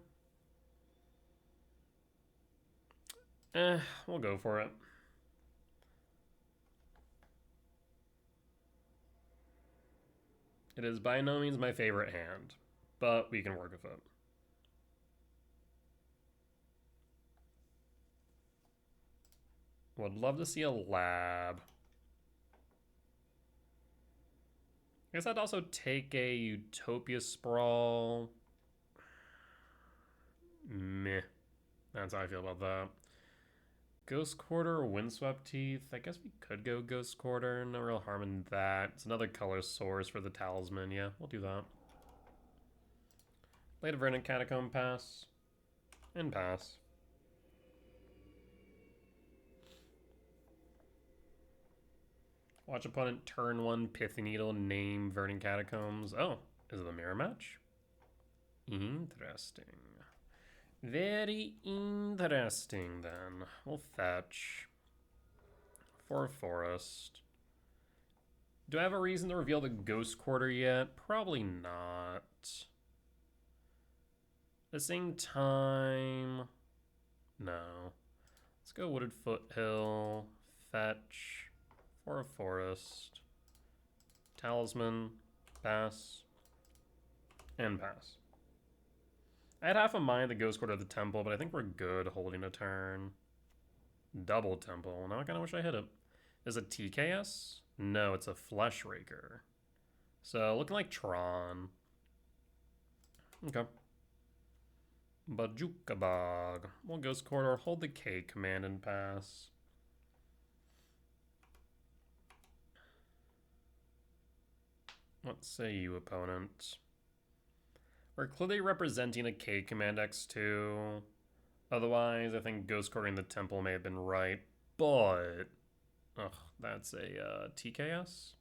We'll go for it. It is by no means my favorite hand, but we can work with it. Would love to see a lab. I guess I'd also take a Utopia Sprawl. Meh. That's how I feel about that. Ghost Quarter or Windswept Teeth. I guess we could go Ghost Quarter. No real harm in that. It's another color source for the talisman. Yeah, we'll do that. Blade of Verdant Catacomb, pass. And pass. Watch opponent turn 1 Pithy Needle, name Verdant Catacombs. Oh, is it a mirror match? Interesting. Very interesting then. We'll fetch for a forest. Do I have a reason to reveal the Ghost Quarter yet? Probably not. At the same time, no. Let's go Wooded Foothill, fetch for a forest, talisman, pass, and pass. I had half a mind to Ghost Quarter of the Temple, but I think we're good holding a turn. Double Temple. Now I kind of wish I hit it. Is it TKS? No, it's a Flesh Raker. So looking like Tron. Okay. Bajukabog. We'll Ghost Quarter, hold the K command and pass. What say you, opponent? We're clearly representing a K command X2. Otherwise, I think Ghost Quartering the Temple may have been right. But, ugh, that's a TKS?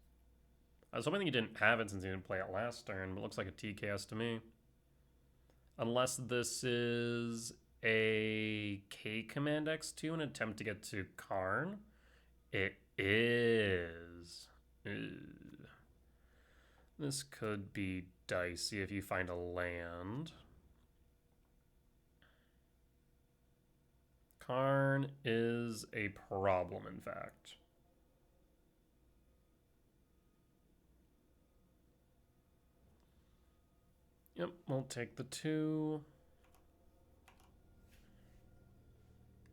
I was hoping you didn't have it since you didn't play it last turn, but it looks like a TKS to me. Unless this is a K command X2, an attempt to get to Karn. It is. Ew. This could be dicey if you find a land. Karn is a problem, in fact. Yep, we'll take the 2.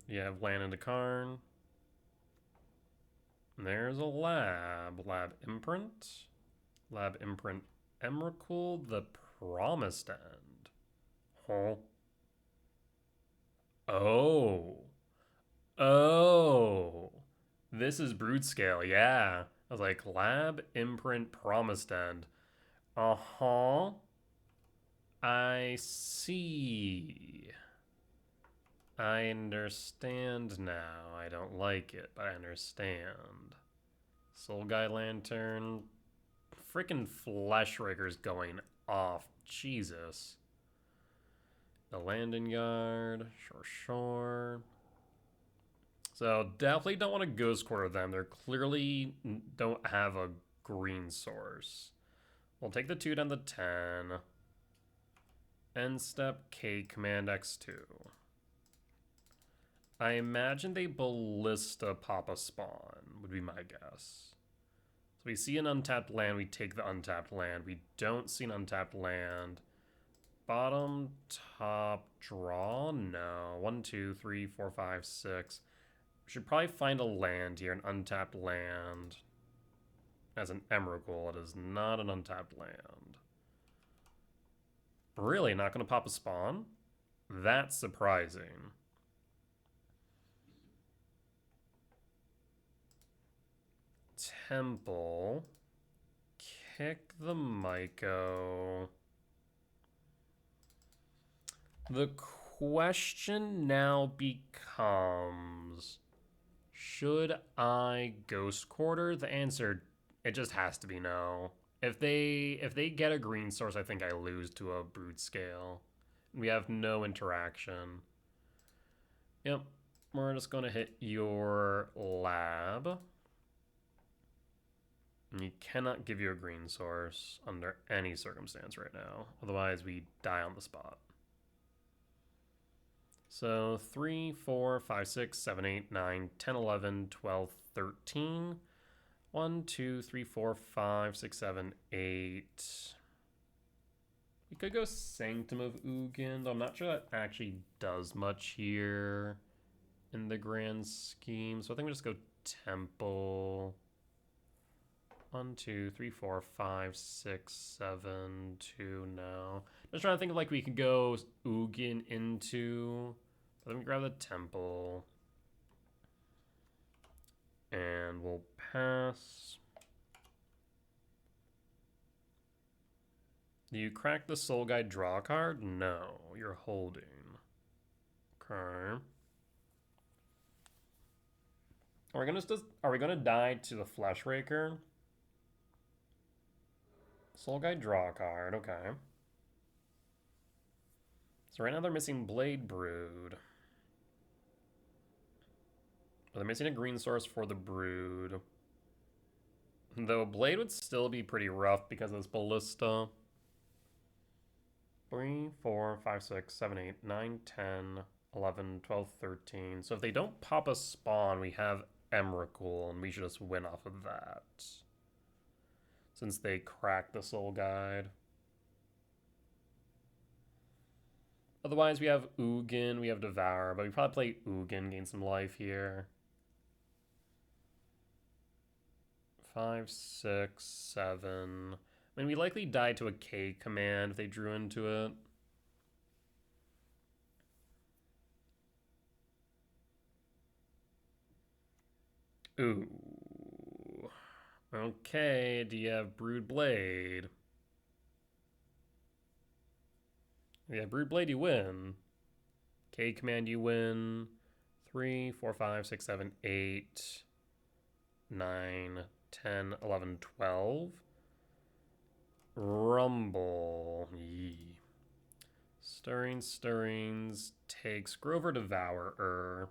You have land into Karn. There's a lab. Lab Imprint. Lab Imprint Emrakul, the Promised End. Huh? Oh. Oh. This is Broodscale, yeah. I was like, Lab Imprint Promised End. Uh-huh. I see. I understand now. I don't like it, but I understand. Soul Guy Lantern. Freaking Fleshraker's going off. Jesus. The landing yard. Sure. So definitely don't want to Ghost Quarter them. They're clearly don't have a green source. We'll take the 2 down to 10. End step K command X2. I imagine they Ballista pop a spawn, would be my guess. So we see an untapped land, we take the untapped land. We don't see an untapped land. Bottom, top, draw? No. 1, 2, 3, 4, 5, 6. We should probably find a land here, an untapped land. As an Emrakul, it is not an untapped land. Really? Not going to pop a spawn? That's surprising. Temple. Kick the Myco. The question now becomes, should I Ghost Quarter? The answer, it just has to be no. If they get a green source, I think I lose to a Broodscale. We have no interaction. Yep, we're just going to hit your lab. You cannot give you a green source under any circumstance right now. Otherwise, we die on the spot. So 3, 4, 5, 6, 7, 8, 9, 10, 11, 12, 13. 1, 2, 3, 4, 5, 6, 7, 8. We could go Sanctum of Ugin, though I'm not sure that actually does much here in the grand scheme. So I think we just go Temple. 1, 2, 3, 4, 5, 6, 7, 2, no. Just trying to think of like we could go Ugin into. Let me grab the Temple. And we'll pass. Do you crack the Soul Guide draw card? No, you're holding. Okay. Are we gonna die to the Fleshraker? Soul Guide draw card, okay. So right now they're missing Blade Brood. They're missing a green source for the Brood. Though Blade would still be pretty rough because of this Ballista. 3, 4, 5, 6, 7, 8, 9, 10, 11, 12, 13. So if they don't pop a spawn, we have Emrakul, and we should just win off of that. Since they cracked the Soul Guide. Otherwise, we have Ugin, we have Devour, but we probably play Ugin, gain some life here. 5, 6, 7. I mean, we likely died to a K command if they drew into it. Ooh. Okay, do you have Brood Blade? Yeah, Brood Blade, you win. K command, you win. 3, 4, 5, 6, 7, 8, 9, 10, 11, 12. Rumble. Yee. Stirrings takes Grover Devourer.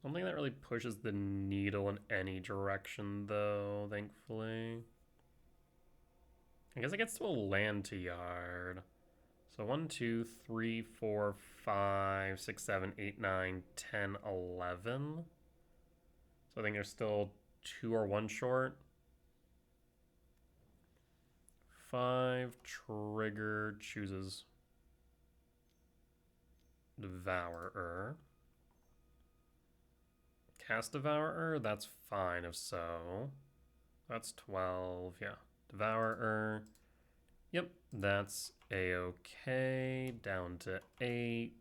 I don't think that really pushes the needle in any direction, though, thankfully. I guess it gets to a land to yard. So 1, 2, 3, 4, 5, 6, 7, 8, 9, 10, 11. So I think there's still 2 or 1 short. 5, trigger, chooses Devourer. Cast Devourer, that's fine if so. That's 12, yeah. Devourer. Yep, that's a-okay. Down to 8.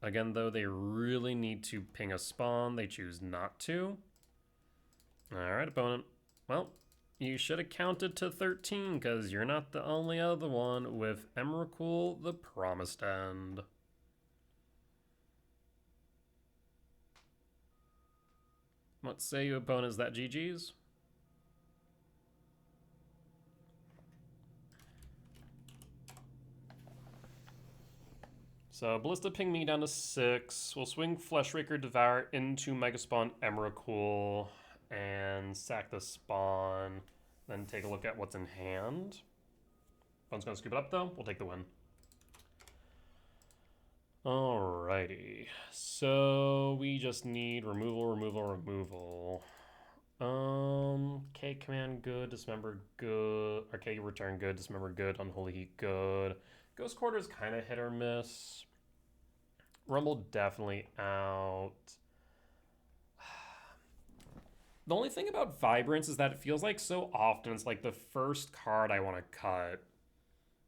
Again, though, they really need to ping a spawn. They choose not to. Alright, opponent. Well, you should have counted to 13, because you're not the only other one with Emrakul the Promised End. What say you, opponent? Is that GG's? So Ballista ping me down to 6. We'll swing Fleshraker Devour into Megaspawn Emrakul and sack the spawn. Then take a look at what's in hand. Opponent's gonna scoop it up though. We'll take the win. Alrighty. So we just need removal. K command good, dismember good, or K return good, dismember good, unholy heat good. Ghost Quarter's kind of hit or miss. Rumble definitely out. The only thing about Vibrance is that it feels like so often it's like the first card I want to cut.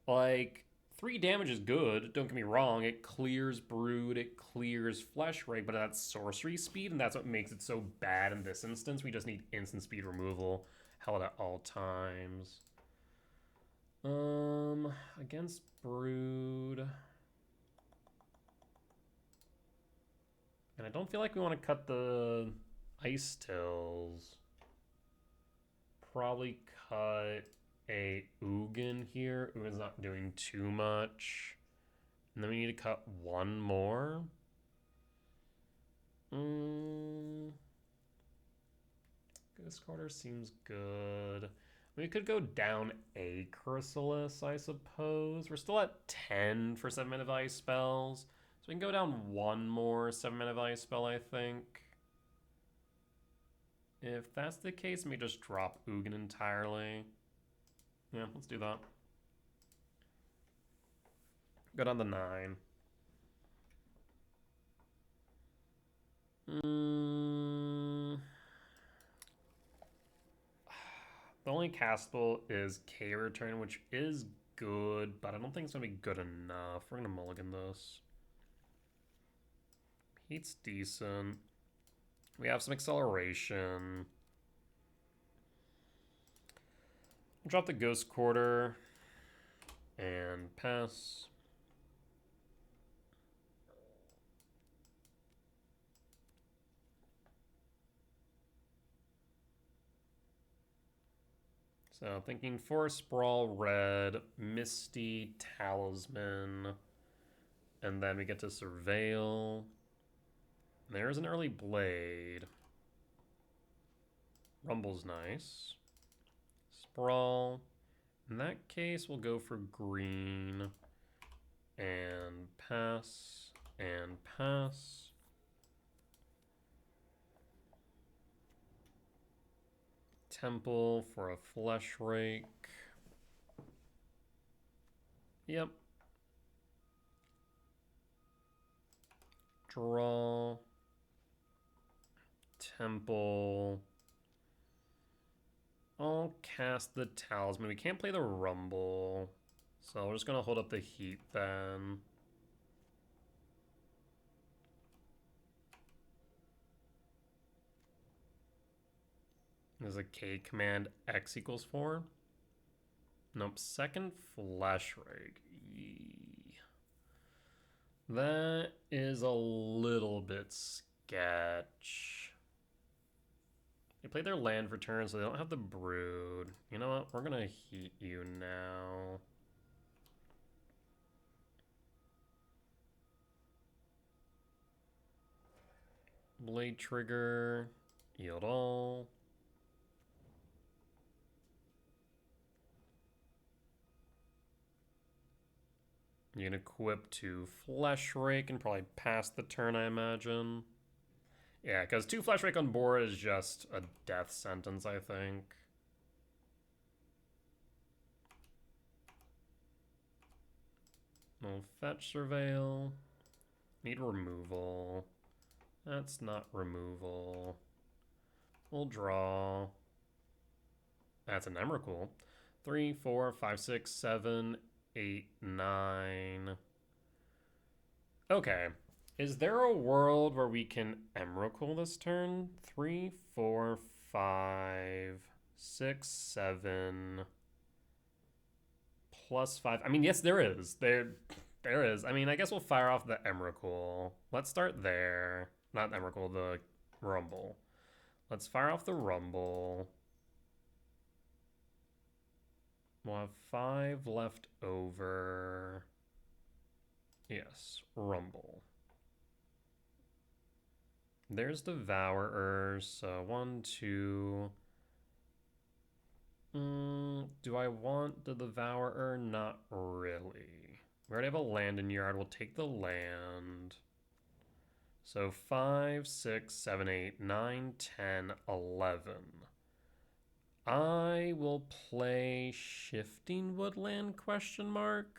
Like, 3 damage is good, don't get me wrong. It clears Brood, it clears Fleshrake, but that's sorcery speed, and that's what makes it so bad in this instance. We just need instant speed removal held at all times. Against Brood. And I don't feel like we want to cut the Ice Tills. Probably cut a Ugin here. Ugin's not doing too much. And then we need to cut 1 more. Ghost Quarter seems good. We could go down a Chrysalis, I suppose. We're still at 10 for 7-mana value spells. So we can go down 1 more 7-mana value spell, I think. If that's the case, let me just drop Ugin entirely. Yeah, let's do that. Go down to 9. The only castable is K return, which is good, but I don't think it's going to be good enough. We're going to mulligan this. Heat's decent. We have some acceleration. Drop the Ghost Quarter and pass. So thinking Forest Sprawl, red, Misty, Talisman, and then we get to Surveil. There's an early Blade. Rumble's nice. Sprawl. In that case, we'll go for green and pass and pass. Temple for a Fleshrake. Yep. Draw. Temple. I'll cast the Talisman. We can't play the Rumble, so we're just going to hold up the Heat then. There's a K command X equals 4. Nope, second Fleshrake. That is a little bit sketch. They play their land for turn, so they don't have the Brood. You know what? We're going to heat you now. Blade trigger, yield all. You can equip to Flesh Rake and probably pass the turn, I imagine. Yeah, because 2 Flesh Rake on board is just a death sentence, I think. No Fetch Surveil. Need removal. That's not removal. We'll draw. That's an Emrakul. 3, 4, 5, 6, 7, 8, 9. Okay. Is there a world where we can Emrakul this turn? 3, 4, 5, 6, 7. Plus 5. I mean, yes, there is. There is. I mean, I guess we'll fire off the Emrakul. Let's start there. Not Emrakul, the Rumble. Let's fire off the Rumble. We'll have 5 left over. Yes, Rumble. There's Devourer, so 1, 2. Do I want the Devourer? Not really. We already have a land in yard. We'll take the land. So 5, 6, 7, 8, 9, 10, 11. I will play Shifting Woodland, question mark.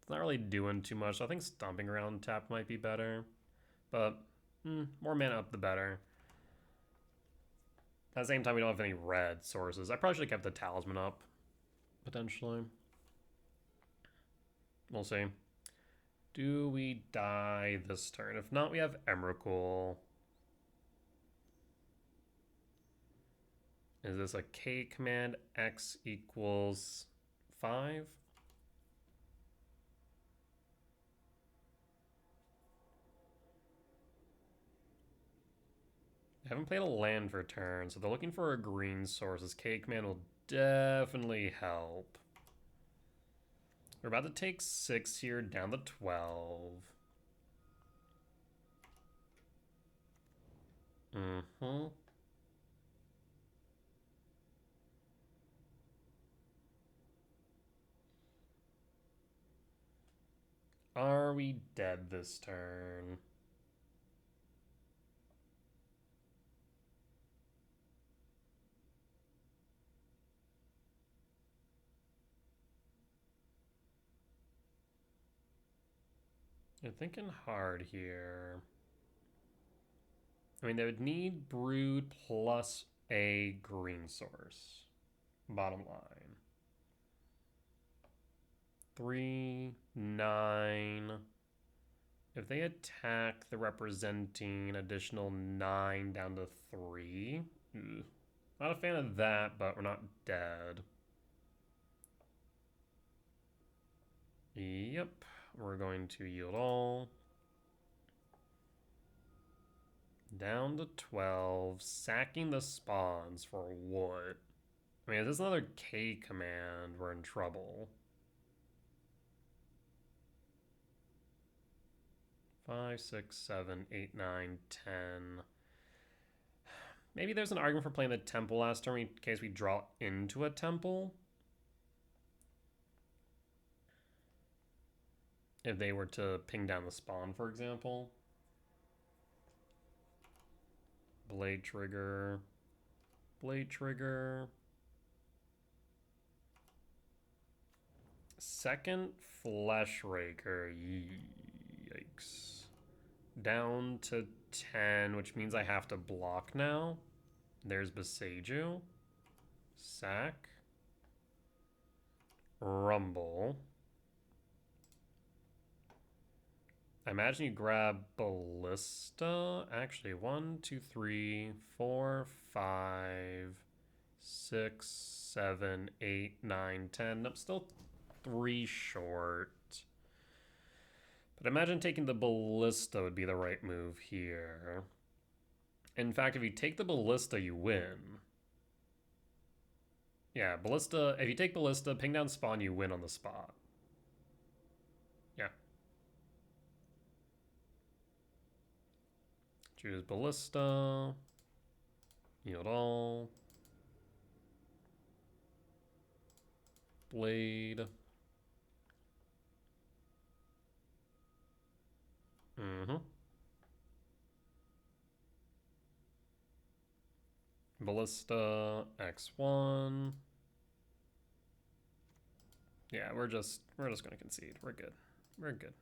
It's not really doing too much. So I think Stomping Around tap might be better. But more mana up the better. At the same time, we don't have any red sources. I probably should have kept the Talisman up, potentially. We'll see. Do we die this turn? If not, we have Emrakul. Is this a K command? X equals 5? I haven't played a land for turn, so they're looking for a green source. This K command will definitely help. We're about to take 6 here, down to 12. Are we dead this turn? You're thinking hard here. I mean, they would need Brood plus a green source. Bottom line. 3, 9. If they attack, they're representing additional 9 down to 3. Not a fan of that, but we're not dead. Yep. We're going to yield all. Down to 12. Sacking the spawns for what? I mean, if this is another K command, we're in trouble. 5, 6, 7, 8, 9, 10. Maybe there's an argument for playing the temple last turn in case we draw into a temple. If they were to ping down the spawn, for example. Blade trigger. Blade trigger. Second Flesh Raker. Yikes. Down to 10, which means I have to block now. There's Beseiju. Sack. Rumble. I imagine you grab Ballista. Actually, 1, 2, 3, 4, 5, 6, 7, 8, 9, 10. Nope, still 3 short. But imagine taking the Ballista would be the right move here. In fact, if you take the Ballista, you win. Yeah, Ballista. If you take Ballista, ping down spawn, you win on the spot. Yeah. Choose Ballista. Yield all. Blade. Ballista X1. Yeah, we're just gonna concede. We're good. We're good.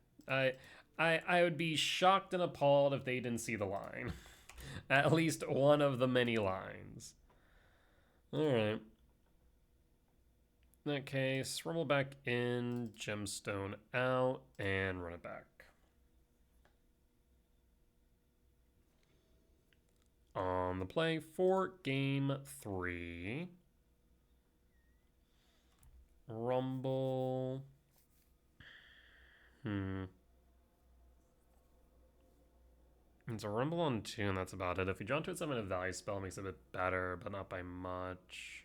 I would be shocked and appalled if they didn't see the line. At least one of the many lines. Alright. In that case, rumble back in, gemstone out, and run it back. On the play for game 3. Rumble. It's a rumble on 2, and that's about it. If we draw into it, summon a value spell, it makes it a bit better, but not by much.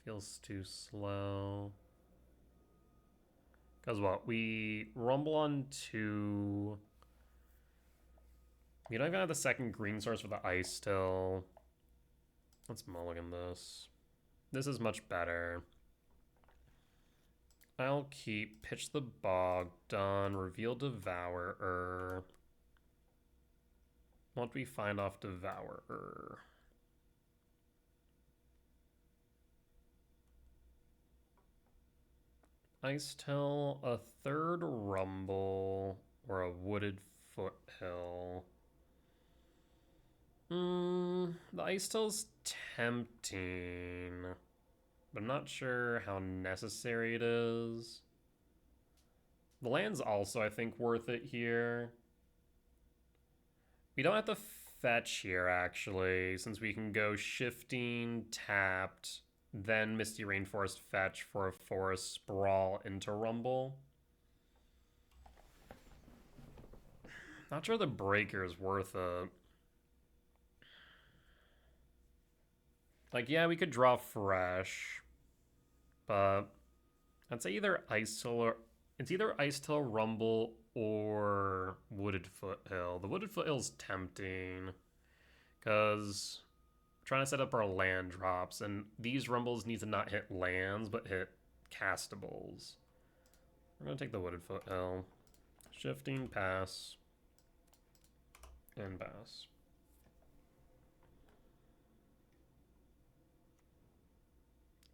Feels too slow. Because what? We rumble on 2. We don't even have the second green source for the ice still. Let's mulligan this. This is much better. I'll keep Pitch the Bog, done, reveal Devourer. What do we find off Devourer? Ice Tail, a third Rumble, or a Wooded Foothill. The Ice Tail's tempting, but I'm not sure how necessary it is. The land's also, I think, worth it here. We don't have to fetch here, actually, since we can go shifting, tapped, then Misty Rainforest fetch for a Forest Sprawl into Rumble. Not sure the Breaker is worth it. Like, yeah, we could draw fresh, but I'd say either Ice Tail or it's either Ice Tail, Rumble, or Wooded Foothill. The Wooded Foothill's tempting because we're trying to set up our land drops, and these Rumbles need to not hit lands but hit castables. We're gonna take the Wooded Foothill, shifting, pass, and pass.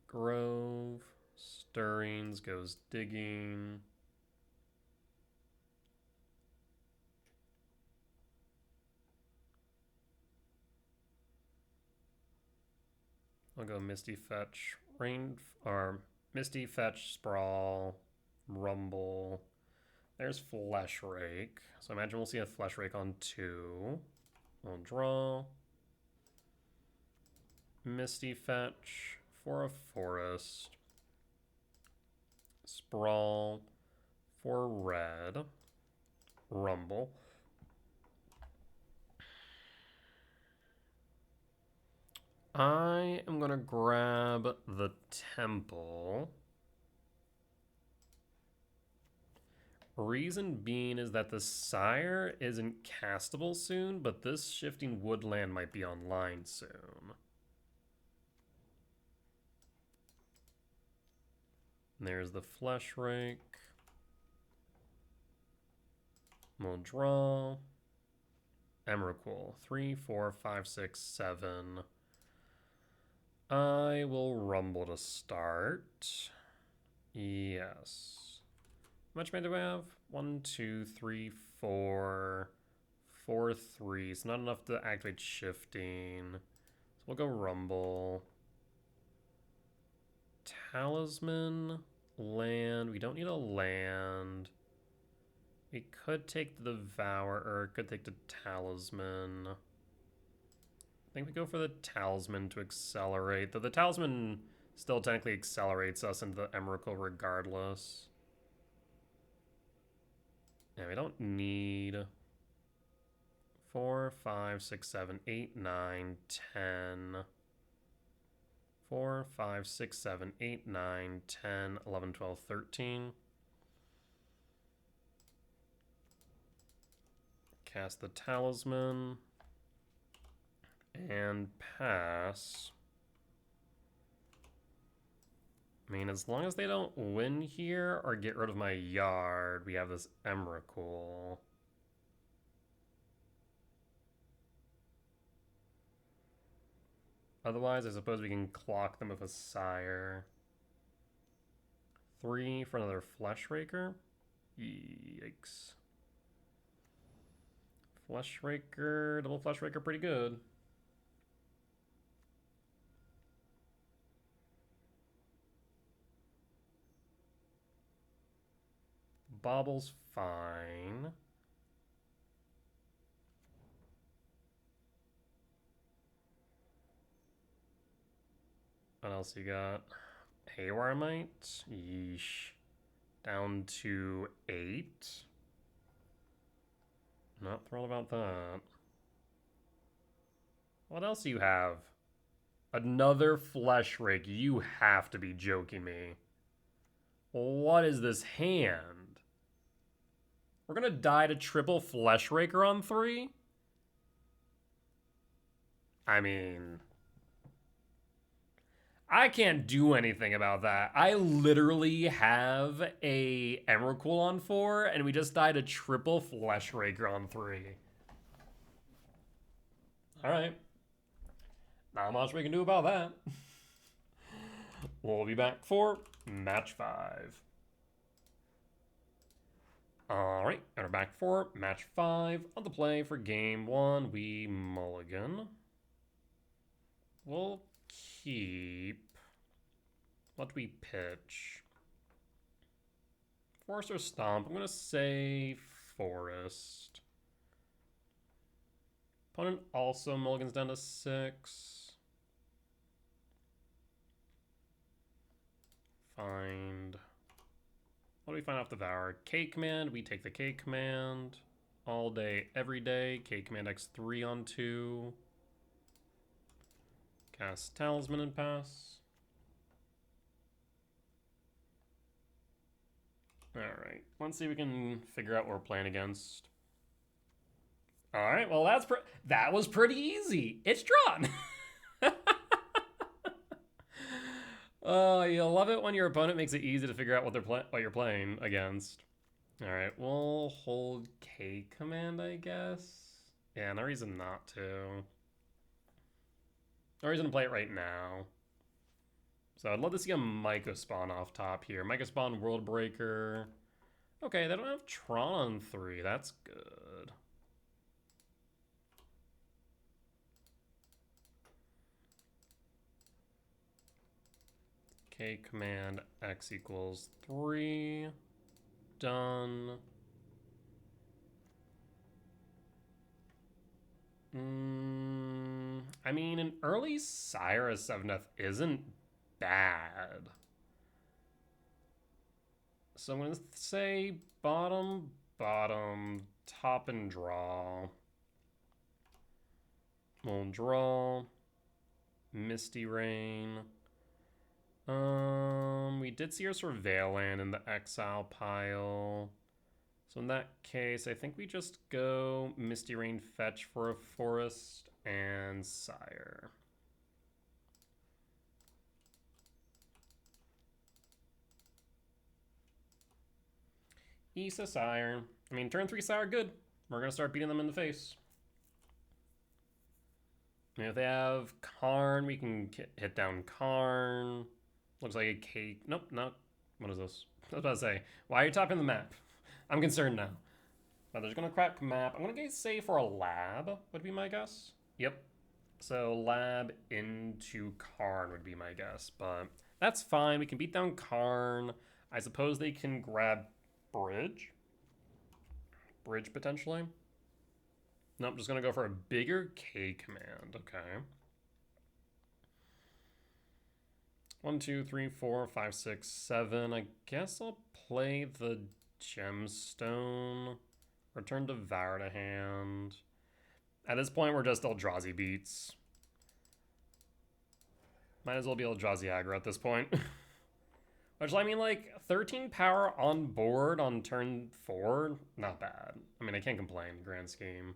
Grove, Stirrings, goes digging. I'll go Misty Fetch, Misty Fetch, Sprawl, Rumble. There's Flesh Rake. So I imagine we'll see a Flesh Rake on 2. We'll draw. Misty Fetch for a Forest. Sprawl for red. Rumble. I am going to grab the Temple. Reason being is that the Sire isn't castable soon, but this shifting woodland might be online soon. There's the Flesh Rake. We'll draw. Emrakul. 3, 4, 5, 6, 7. I will Rumble to start. Yes. How much mana do I have? 1, 2, 3, 4. 4, 3. It's not enough to activate shifting. So we'll go Rumble. Talisman. Land. We don't need a land. We could take the Devourer, or could take the Talisman. I think we go for the Talisman to accelerate, though the Talisman still technically accelerates us into the Emrakul regardless. Yeah, we don't need 4, 5, 6, 7, 8, 9, 10. 4, 5, 6, 7, 8, 9, 10, 11, 12, 13. Cast the Talisman. And pass. I mean, as long as they don't win here or get rid of my yard, we have this Emrakul. Otherwise, I suppose we can clock them with a Sire. 3 for another Fleshraker. Yikes. Fleshraker, double Fleshraker, pretty good. Bobble's fine. What else you got? Haywire Mite? Yeesh. Down to 8. Not thrilled about that. What else do you have? Another Fleshrake. You have to be joking me. What is this hand? We're gonna die to triple Fleshraker on 3? I mean, I can't do anything about that. I literally have a Emrakul on 4, and we just died a triple Fleshraker on 3. Alright. Not much we can do about that. We'll be back for match 5. Alright, and we're back for match 5. On the play for game 1, we mulligan. We'll keep... What do we pitch? Forest or Stomp? I'm going to say Forest. Opponent also mulligans down to 6. Find... What do we find off the Devour? K command, we take the K command. All day, every day. K command X3 on 2. Cast Talisman and pass. Alright, let's see if we can figure out what we're playing against. Alright, well that was pretty easy. It's drawn! Oh, you'll love it when your opponent makes it easy to figure out what you're playing against. Alright, we'll hold K command, I guess. Yeah, no reason not to. No reason to play it right now. So I'd love to see a Myco spawn off top here. Myco spawn, World Breaker. Okay, they don't have Tron on 3. That's good. K command X equals 3. Done. I mean, an early Sire 7F isn't bad. So I'm going to say bottom, top and draw. We'll draw. Misty Rain. We did see our Surveil land in the exile pile. So in that case, I think we just go Misty Rain fetch for a forest and Sire. Issa Sire. I mean, turn 3 Sire, good. We're going to start beating them in the face. And if they have Karn, we can hit down Karn. Looks like a cake. Nope, not. What is this? I was about to say, why are you topping the map? I'm concerned now. But they're just going to crack map. I'm going to say for a lab would be my guess. Yep. So lab into Karn would be my guess. But that's fine. We can beat down Karn. I suppose they can grab Bridge. Bridge potentially. Nope, just going to go for a bigger K command. Okay. 1, 2, 3, 4, 5, 6, 7. I guess I'll play the Gemstone. Return Devour to hand. At this point, we're just Eldrazi beats. Might as well be Eldrazi aggro at this point. Which, I mean, like, 13 power on board on turn 4, not bad. I mean, I can't complain, grand scheme.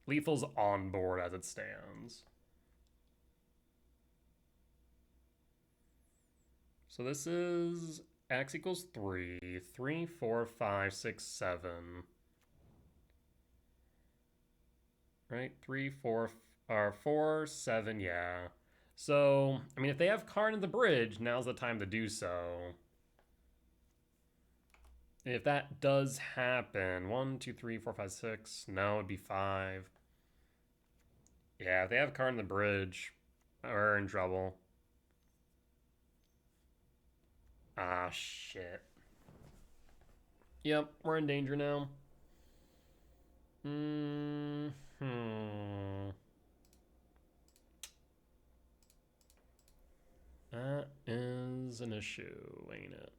Lethal's on board as it stands. So this is X equals 3, 3, 4, 5, 6, 7. Right? 3, 4, or 4, 7, yeah. So, I mean, if they have Karn in the bridge, now's the time to do so. If that does happen, 1, 2, 3, 4, 5, 6. No, it'd be 5. Yeah, if they have Karn in the bridge, we're in trouble. Ah, shit. Yep, we're in danger now. That is an issue, ain't it?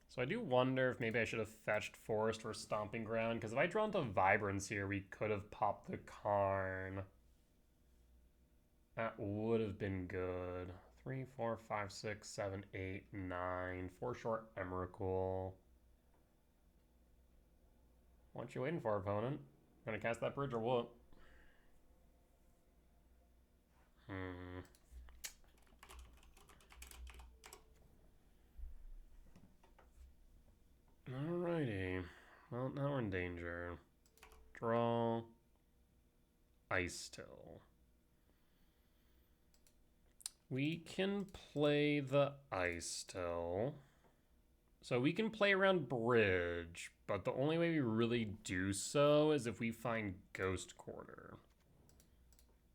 So I do wonder if maybe I should have fetched Forest for Stomping Ground, because if I draw into Vibrance here, we could have popped the Karn. That would have been good. 3, 4, 5, 6, 7, 8, 9. 4 short Emrakul. What you waiting for, opponent? Gonna cast that bridge or what? Alrighty. Well, now we're in danger. Draw. Ice Till. We can play the Ice Till. So we can play around Bridge, but the only way we really do so is if we find Ghost Quarter.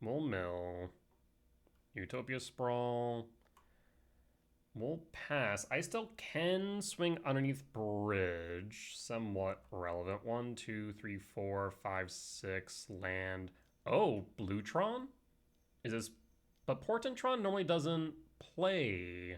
We'll mill. Utopia Sprawl. We'll pass. I still can swing underneath Bridge. Somewhat relevant. 1, 2, 3, 4, 5, 6. Land. Oh, Blue Tron? Is this... But Portent Tron normally doesn't play.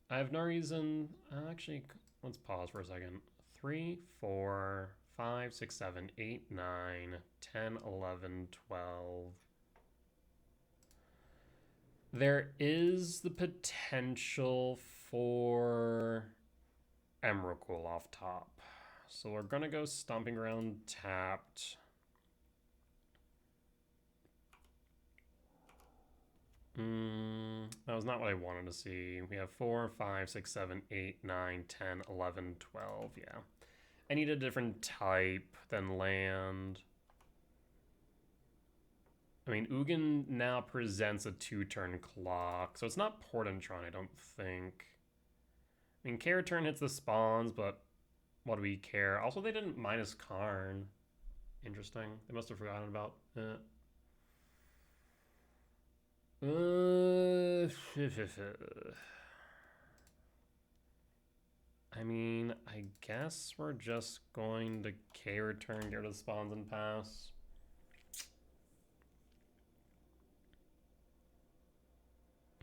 I have no reason... Actually, let's pause for a second. 3, 4, 5, 6, 7, 8, 9, 10, 11, 12... There is the potential for Emrakul off top. So we're going to go Stomping Ground tapped. That was not what I wanted to see. We have 4, 5, 6, 7, 8, 9, 10, 11, 12. Yeah. I need a different type than land. I mean, Ugin now presents a 2-turn clock, so it's not Portent Tron, I don't think. I mean, Care turn hits the spawns, but what do we care? Also, they didn't minus Karn. Interesting. They must have forgotten about it. I mean, I guess we're just going to Care turn, get rid of the spawns, and pass.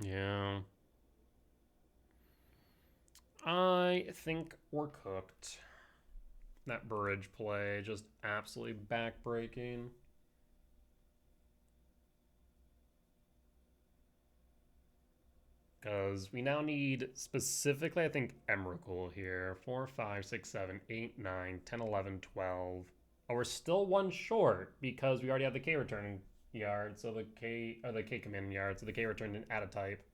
Yeah. I think we're cooked. That bridge play just absolutely backbreaking. Because we now need specifically, I think, Emrakul here. 4, 5, 6, 7, 8, 9, 10, 11, 12. Oh, we're still one short because we already have the K return yard, so the K command yard, so the K return didn't add a type.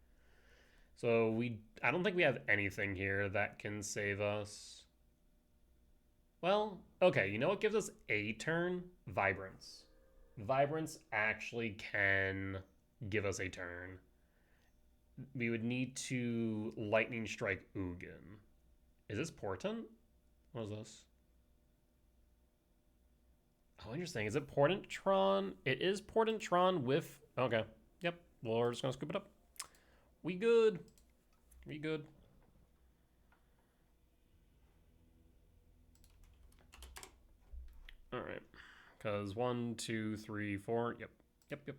So I don't think we have anything here that can save us. Well, okay, you know what gives us a turn? Vibrance. Vibrance actually can give us a turn. We would need to Lightning Strike Ugin. Is this Portent? What is this? Oh, interesting. Is it Portent Tron? It is Portent Tron with... Okay. Yep. Well, we're just going to scoop it up. We good. We good. All right. Because 1, 2, 3, 4. Yep. Yep.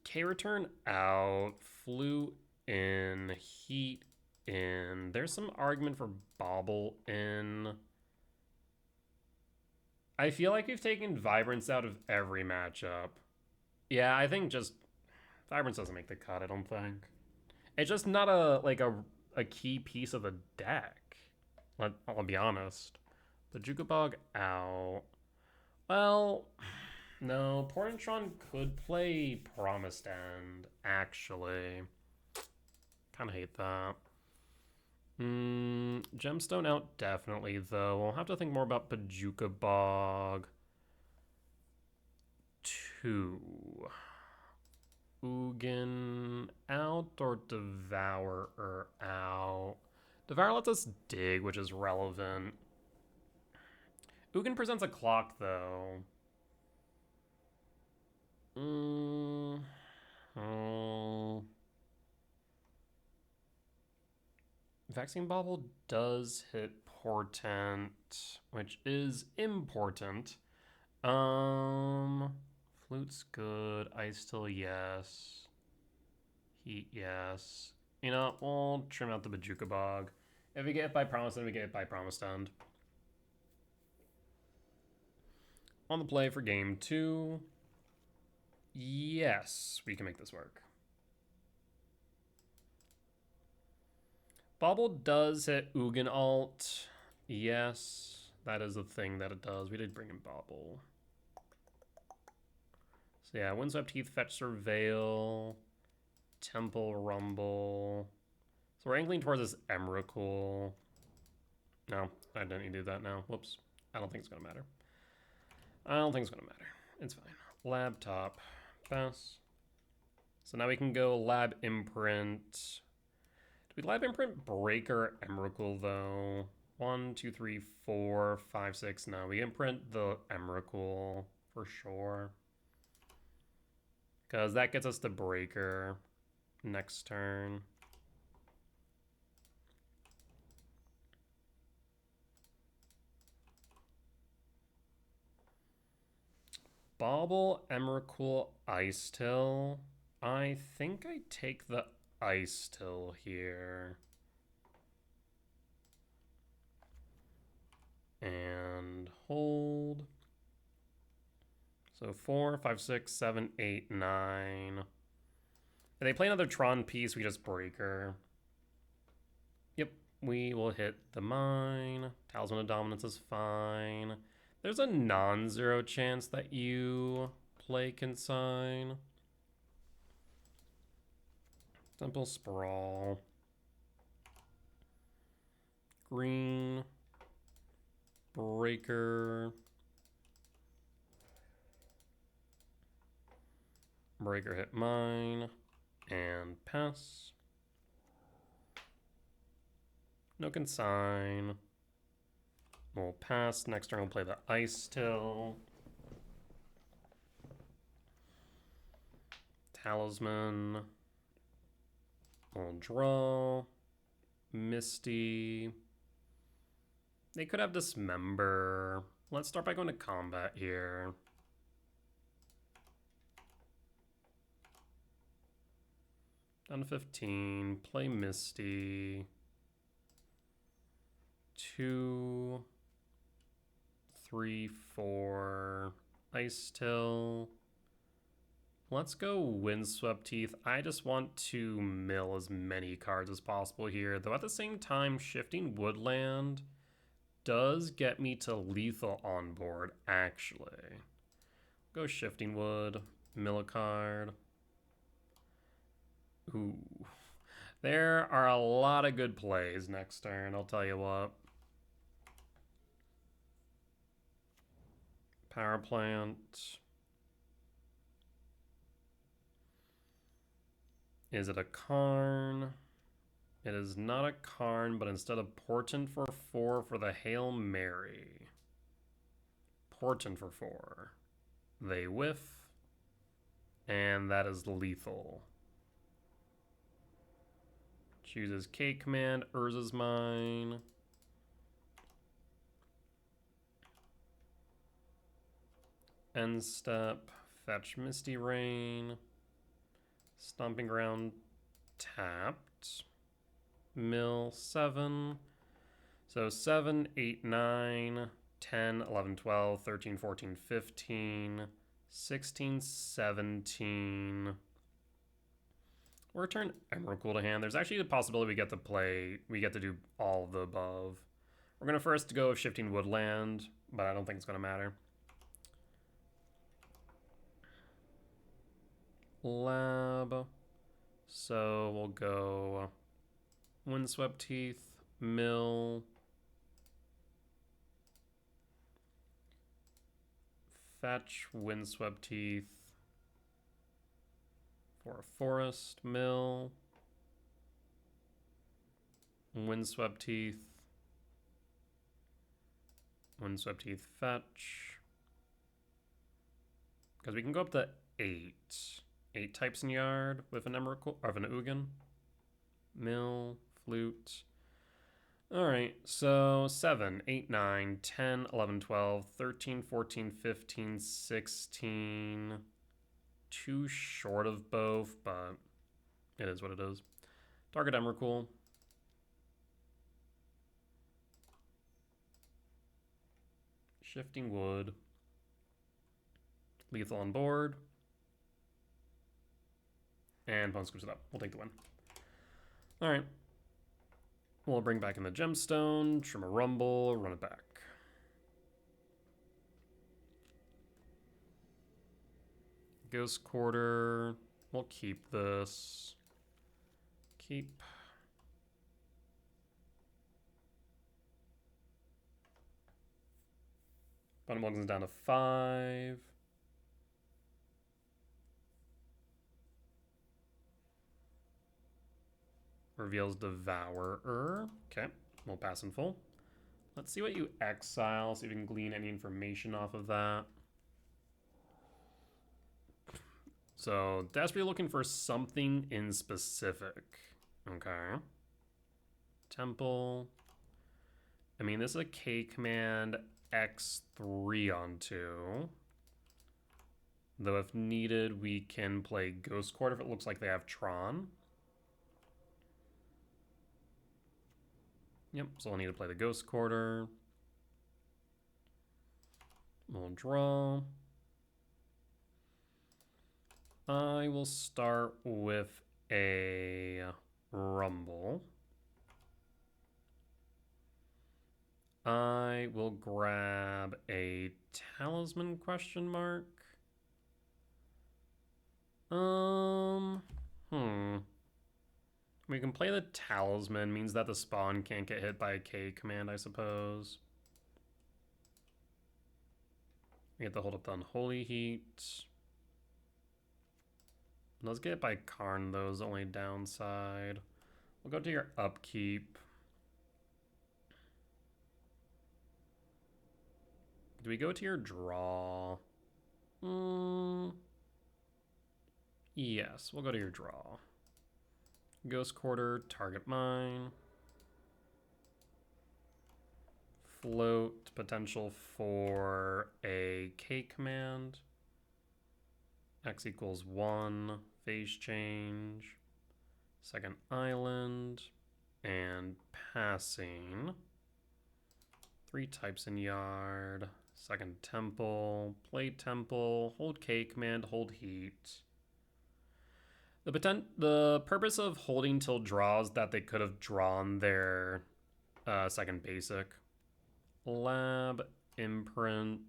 K return out. Flew in. Heat in. There's some argument for Bobble in. I feel like we've taken Vibrance out of every matchup. Yeah, I think just Vibrance doesn't make the cut, I don't think. It's just not a key piece of the deck. I'll be honest. The Jukabog out. Well, no, Portentron could play Promised End, actually. Kinda hate that. Gemstone out definitely, though. We'll have to think more about Bajuka Bog. 2. Ugin out or Devourer out? Devour lets us dig, which is relevant. Ugin presents a clock, though. Vaccine Bobble does hit Portent, which is important. Flute's good. Ice Till, yes. Heat, yes. You know, we'll trim out the Bajuka Bog. If we get hit by Promised End, we get hit by Promised End. On the play for game 2. Yes, we can make this work. Bobble does hit Ugin alt. Yes, that is a thing that it does. We did bring in Bobble. So yeah, Windswept Heath, Fetch Surveil, Temple Rumble. So we're angling towards this Emrakul. No, I don't need to do that now. Whoops. I don't think it's going to matter. I don't think it's going to matter. It's fine. Lab top. Pass. So now we can go Lab Imprint. Do we Lab Imprint Breaker Emrakul, though? 1, 2, 3, 4, 5, 6. No, we imprint the Emrakul for sure. Because that gets us the Breaker next turn. Bauble, Emrakul, Ice Till. I think I take the Ice Till here. And hold. So 4, 5, 6, 7, 8, 9. If they play another Tron piece, we just Breaker. Yep, we will hit the mine. Talisman of Dominance is fine. There's a non-zero chance that you play Consign. Temple Sprawl. Green. Breaker. Breaker hit mine. And pass. No Consign. We'll pass. Next turn we'll play the Ice Till. Talisman. We'll draw. Misty. They could have Dismember. Let's start by going to combat here. Down to 15. Play Misty. 2, 3, 4. Ice Till. Let's go Windswept Teeth. I just want to mill as many cards as possible here, though at the same time, Shifting Woodland does get me to lethal on board, actually. Go Shifting Wood, mill a card. Ooh. There are a lot of good plays next turn, I'll tell you what. Power Plant. Is it a Karn? It is not a Karn, but instead of Portent for 4 for the Hail Mary. Portent for 4. They whiff. And that is lethal. Chooses K command, Urza's Mine. End step, fetch Misty Rain. Stomping Ground tapped. Mill 7. So 7, 8, 9. 10, 11, 12, 13, 14, 15, 16, 17. We'll return Emrakul to hand. There's actually a possibility we get to do all of the above. We're going to first go with Shifting Woodland, but I don't think it's going to matter. Lab. So we'll go Windswept Teeth, Mill, Fetch, Windswept Teeth for a Forest, Mill, Windswept Teeth, Windswept Teeth, Fetch. Because we can go up to 8. 8 types in yard with an Emrakul, or an Ugin. Mill, Flute. Alright, so 7, 8, 9, 10, 11, 12, 13, 14, 15, 16. Too short of both, but it is what it is. Target Emrakul. Shifting Wood. Lethal on board. And opponent scoops it up. We'll take the win. Alright. We'll bring back in the Gemstone, trim a Rumble, run it back. Ghost Quarter. We'll keep this. Keep. Bottom one is down to 5. Reveals Devourer. Okay, we'll pass in full. Let's see what you exile, see if we can glean any information off of that. So, desperately looking for something in specific. Okay. Temple. I mean, this is a K command X3 on 2. Though if needed, we can play Ghost Court if it looks like they have Tron. Yep, so I'll need to play the Ghost Quarter. We'll draw. I will start with a Rumble. I will grab a Talisman question mark. We can play the Talisman, means that the spawn can't get hit by a K command, I suppose. We get to hold up the Unholy Heat. Let's get it by Karn, though, is the only downside. We'll go to your upkeep. Do we go to your draw? Yes, we'll go to your draw. Ghost Quarter, target mine. Float, potential for a K command. X equals 1, phase change. Second island, and passing. 3 types in yard. Second temple, play temple, hold K command, hold heat. The purpose of holding till draws that they could have drawn their second basic. Lab, imprint,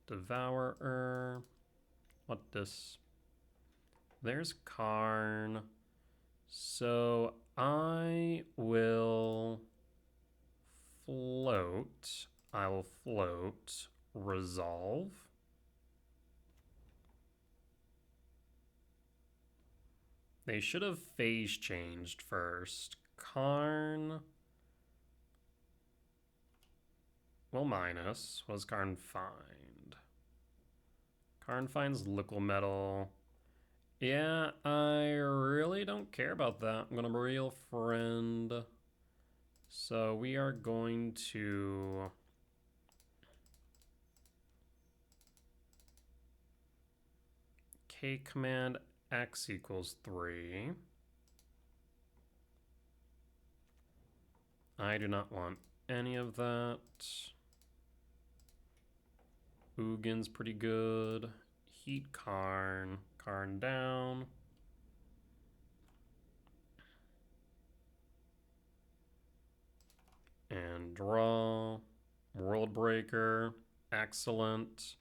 Devourer. What this? There's Karn. So I will float. I will float Resolve. They should have phase changed first. Karn. Well, minus. What does Karn find? Karn finds Liquid Metal. Yeah, I really don't care about that. I'm going to Real Friend. So we are going to... K command X equals 3. I do not want any of that. Ugin's pretty good. Heat Karn. Karn down. And draw. World Breaker. Excellent.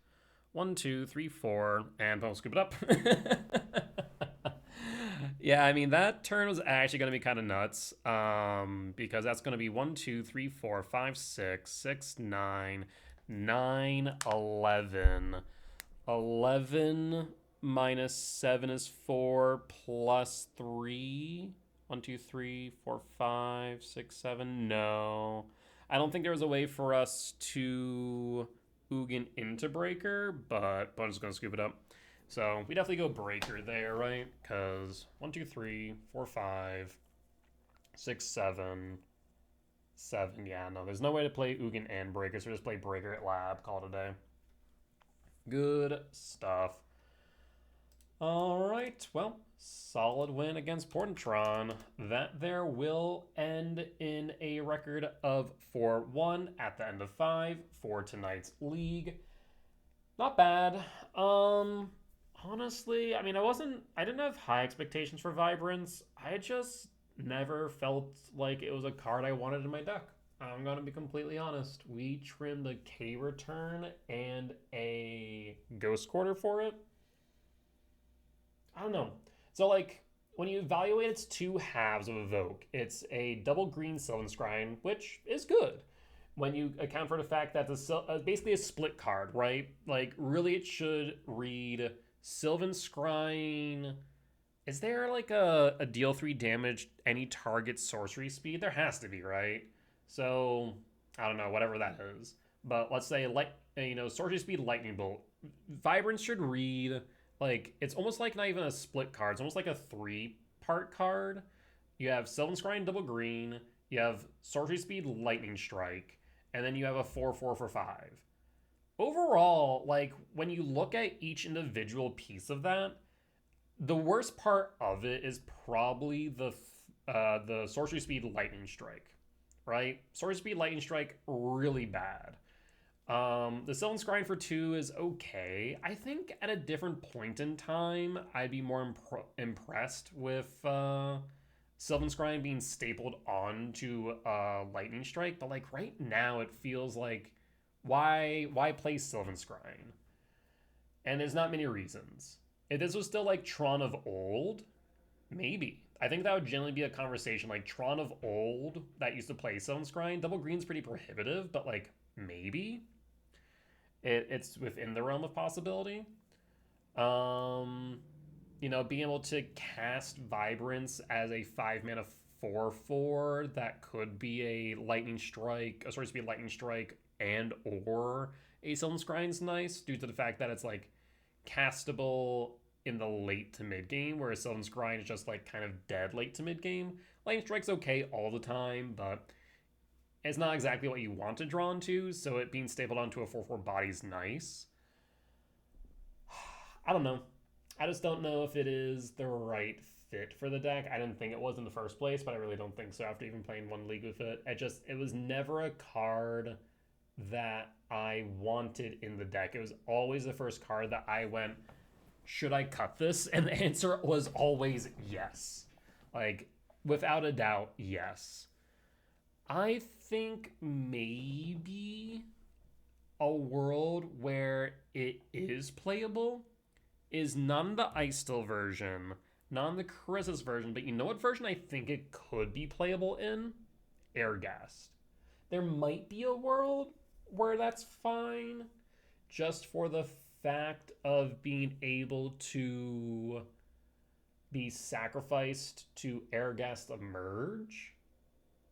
1, 2, 3, 4. And boom, scoop it up. Yeah, I mean, that turn was actually going to be kind of nuts. Because that's going to be 1, 2, 3, 4, 5, 6, 6, 9, 9, 11. 11 minus 7 is 4 plus 3. 1, 2, 3, 4, 5, 6, 7. No. I don't think there was a way for us to Ugin into Breaker, but Bone's going to scoop it up. So we definitely go Breaker there, right? Because 1, 2, 3, 4, 5, 6, 7, 7. Yeah, no, there's no way to play Ugin and Breaker, so just play Breaker at Lab, call it a day. Good stuff. All right, well, solid win against Portentron. That there will end in a record of 4-1 at the end of 5 for tonight's league. Not bad. Honestly, I mean, I didn't have high expectations for Vibrance. I just never felt like it was a card I wanted in my deck. I'm going to be completely honest. We trimmed a K return and a Ghost Quarter for it. I don't know. So, like, when you evaluate its two halves of Evoke, it's a double green Sylvan Scrying, which is good. When you account for the fact that it's basically a split card, right? Like, really, it should read Sylvan Scrying. Is there, like, a deal 3 damage any target sorcery speed? There has to be, right? So, I don't know, whatever that is. But let's say, sorcery speed Lightning Bolt. Vibrance should read, like, it's almost like not even a split card. It's almost like a 3-part card. You have Sylvan Scrying double green. You have sorcery speed Lightning Strike. And then you have a 4/4 for 5. Overall, like, when you look at each individual piece of that, the worst part of it is probably the sorcery speed Lightning Strike. Right? Sorcery speed Lightning Strike, really bad. The Sylvan Scrying for 2 is okay. I think at a different point in time, I'd be more impressed with Sylvan Scrying being stapled onto Lightning Strike. But like right now, it feels like why play Sylvan Scrying? And there's not many reasons. If this was still like Tron of old, maybe. I think that would generally be a conversation like Tron of old that used to play Sylvan Scrying. Double green's pretty prohibitive, but like maybe it's within the realm of possibility. Being able to cast Vibrance as a 5-mana 4/4 that could be a Lightning Strike, sorry, to be a Lightning Strike and or a Sylvan Scrying's nice due to the fact that it's like castable in the late to mid game, whereas Sylvan Scrying is just like kind of dead late to mid game. Lightning Strike's okay all the time, but it's not exactly what you want to draw into, so it being stapled onto a 4/4 body is nice. I don't know. I just don't know if it is the right fit for the deck. I didn't think it was in the first place, but I really don't think so after even playing one league with it. It was never a card that I wanted in the deck. It was always the first card that I went, should I cut this? And the answer was always yes. Like, without a doubt, yes. I think maybe a world where it is playable is not in the Ice Still version, not in the Chrysis version, but you know what version I think it could be playable in? Airghast. There might be a world where that's fine, just for the fact of being able to be sacrificed to Airghast emerge.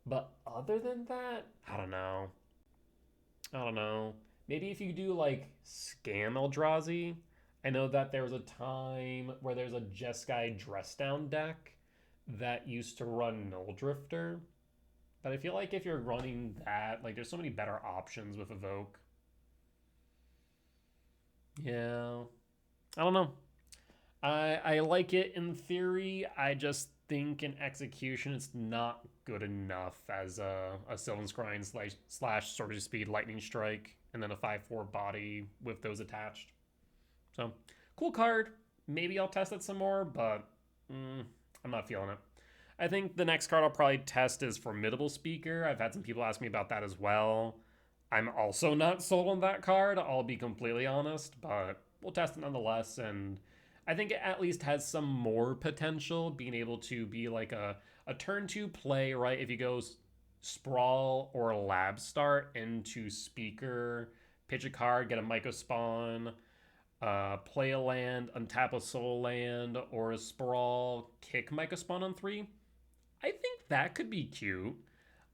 But other than that, I don't know. Maybe if you do like Scam Eldrazi. I know that there was a time where there's a Jeskai Dress Down deck that used to run Null Drifter. But I feel like if you're running that, like there's so many better options with Evoke. Yeah. I don't know. I like it in theory. I just think in execution it's not good enough as a Sylvan Scrying slash Sword of Speed Lightning Strike, and then a 5/4 body with those attached. So, cool card. Maybe I'll test it some more, but I'm not feeling it. I think the next card I'll probably test is Formidable Speaker. I've had some people ask me about that as well. I'm also not sold on that card, I'll be completely honest, but we'll test it nonetheless, and I think it at least has some more potential, being able to be like a turn 2 play, right? If you go Sprawl or Lab Start into Speaker, pitch a card, get a Myco Spawn, play a land, untap a Soul Land, or a Sprawl, kick Myco Spawn on 3. I think that could be cute.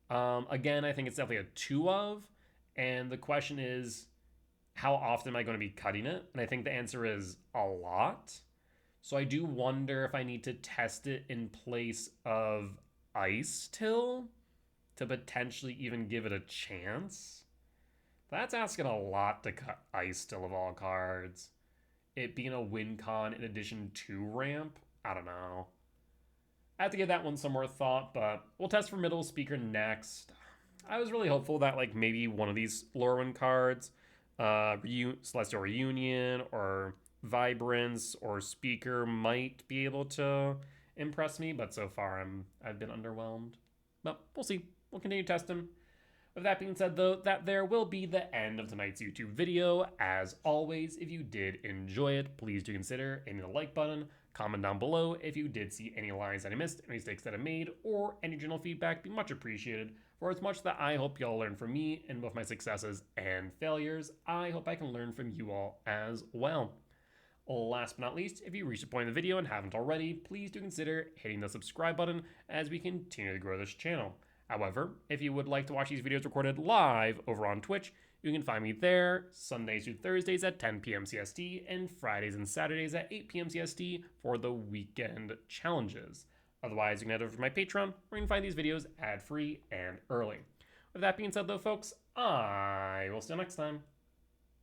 Again, I think it's definitely a 2 of, and the question is, how often am I going to be cutting it? And I think the answer is a lot. So I do wonder if I need to test it in place of Ice Till to potentially even give it a chance. That's asking a lot to cut Ice Till of all cards. It being a win con in addition to ramp, I don't know. I have to give that one some more thought, but we'll test Formidable Speaker next. I was really hopeful that like maybe one of these Lorwyn cards, Celestial Reunion or Vibrance or Speaker, might be able to impress me, but so far I've been underwhelmed. But we'll see. We'll continue testing. With that being said, though, that there will be the end of tonight's YouTube video. As always, if you did enjoy it, please do consider hitting the like button. Comment down below if you did see any lines that I missed, any mistakes that I made, or any general feedback. Be much appreciated. For as much that I hope y'all learn from me in both my successes and failures, I hope I can learn from you all as well. Last but not least, if you reached the point in the video and haven't already, please do consider hitting the subscribe button as we continue to grow this channel. However, if you would like to watch these videos recorded live over on Twitch, you can find me there Sundays through Thursdays at 10 p.m. CST and Fridays and Saturdays at 8 p.m. CST for the weekend challenges. Otherwise, you can head over to my Patreon where you can find these videos ad-free and early. With that being said, though, folks, I will see you next time.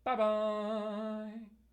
Bye-bye!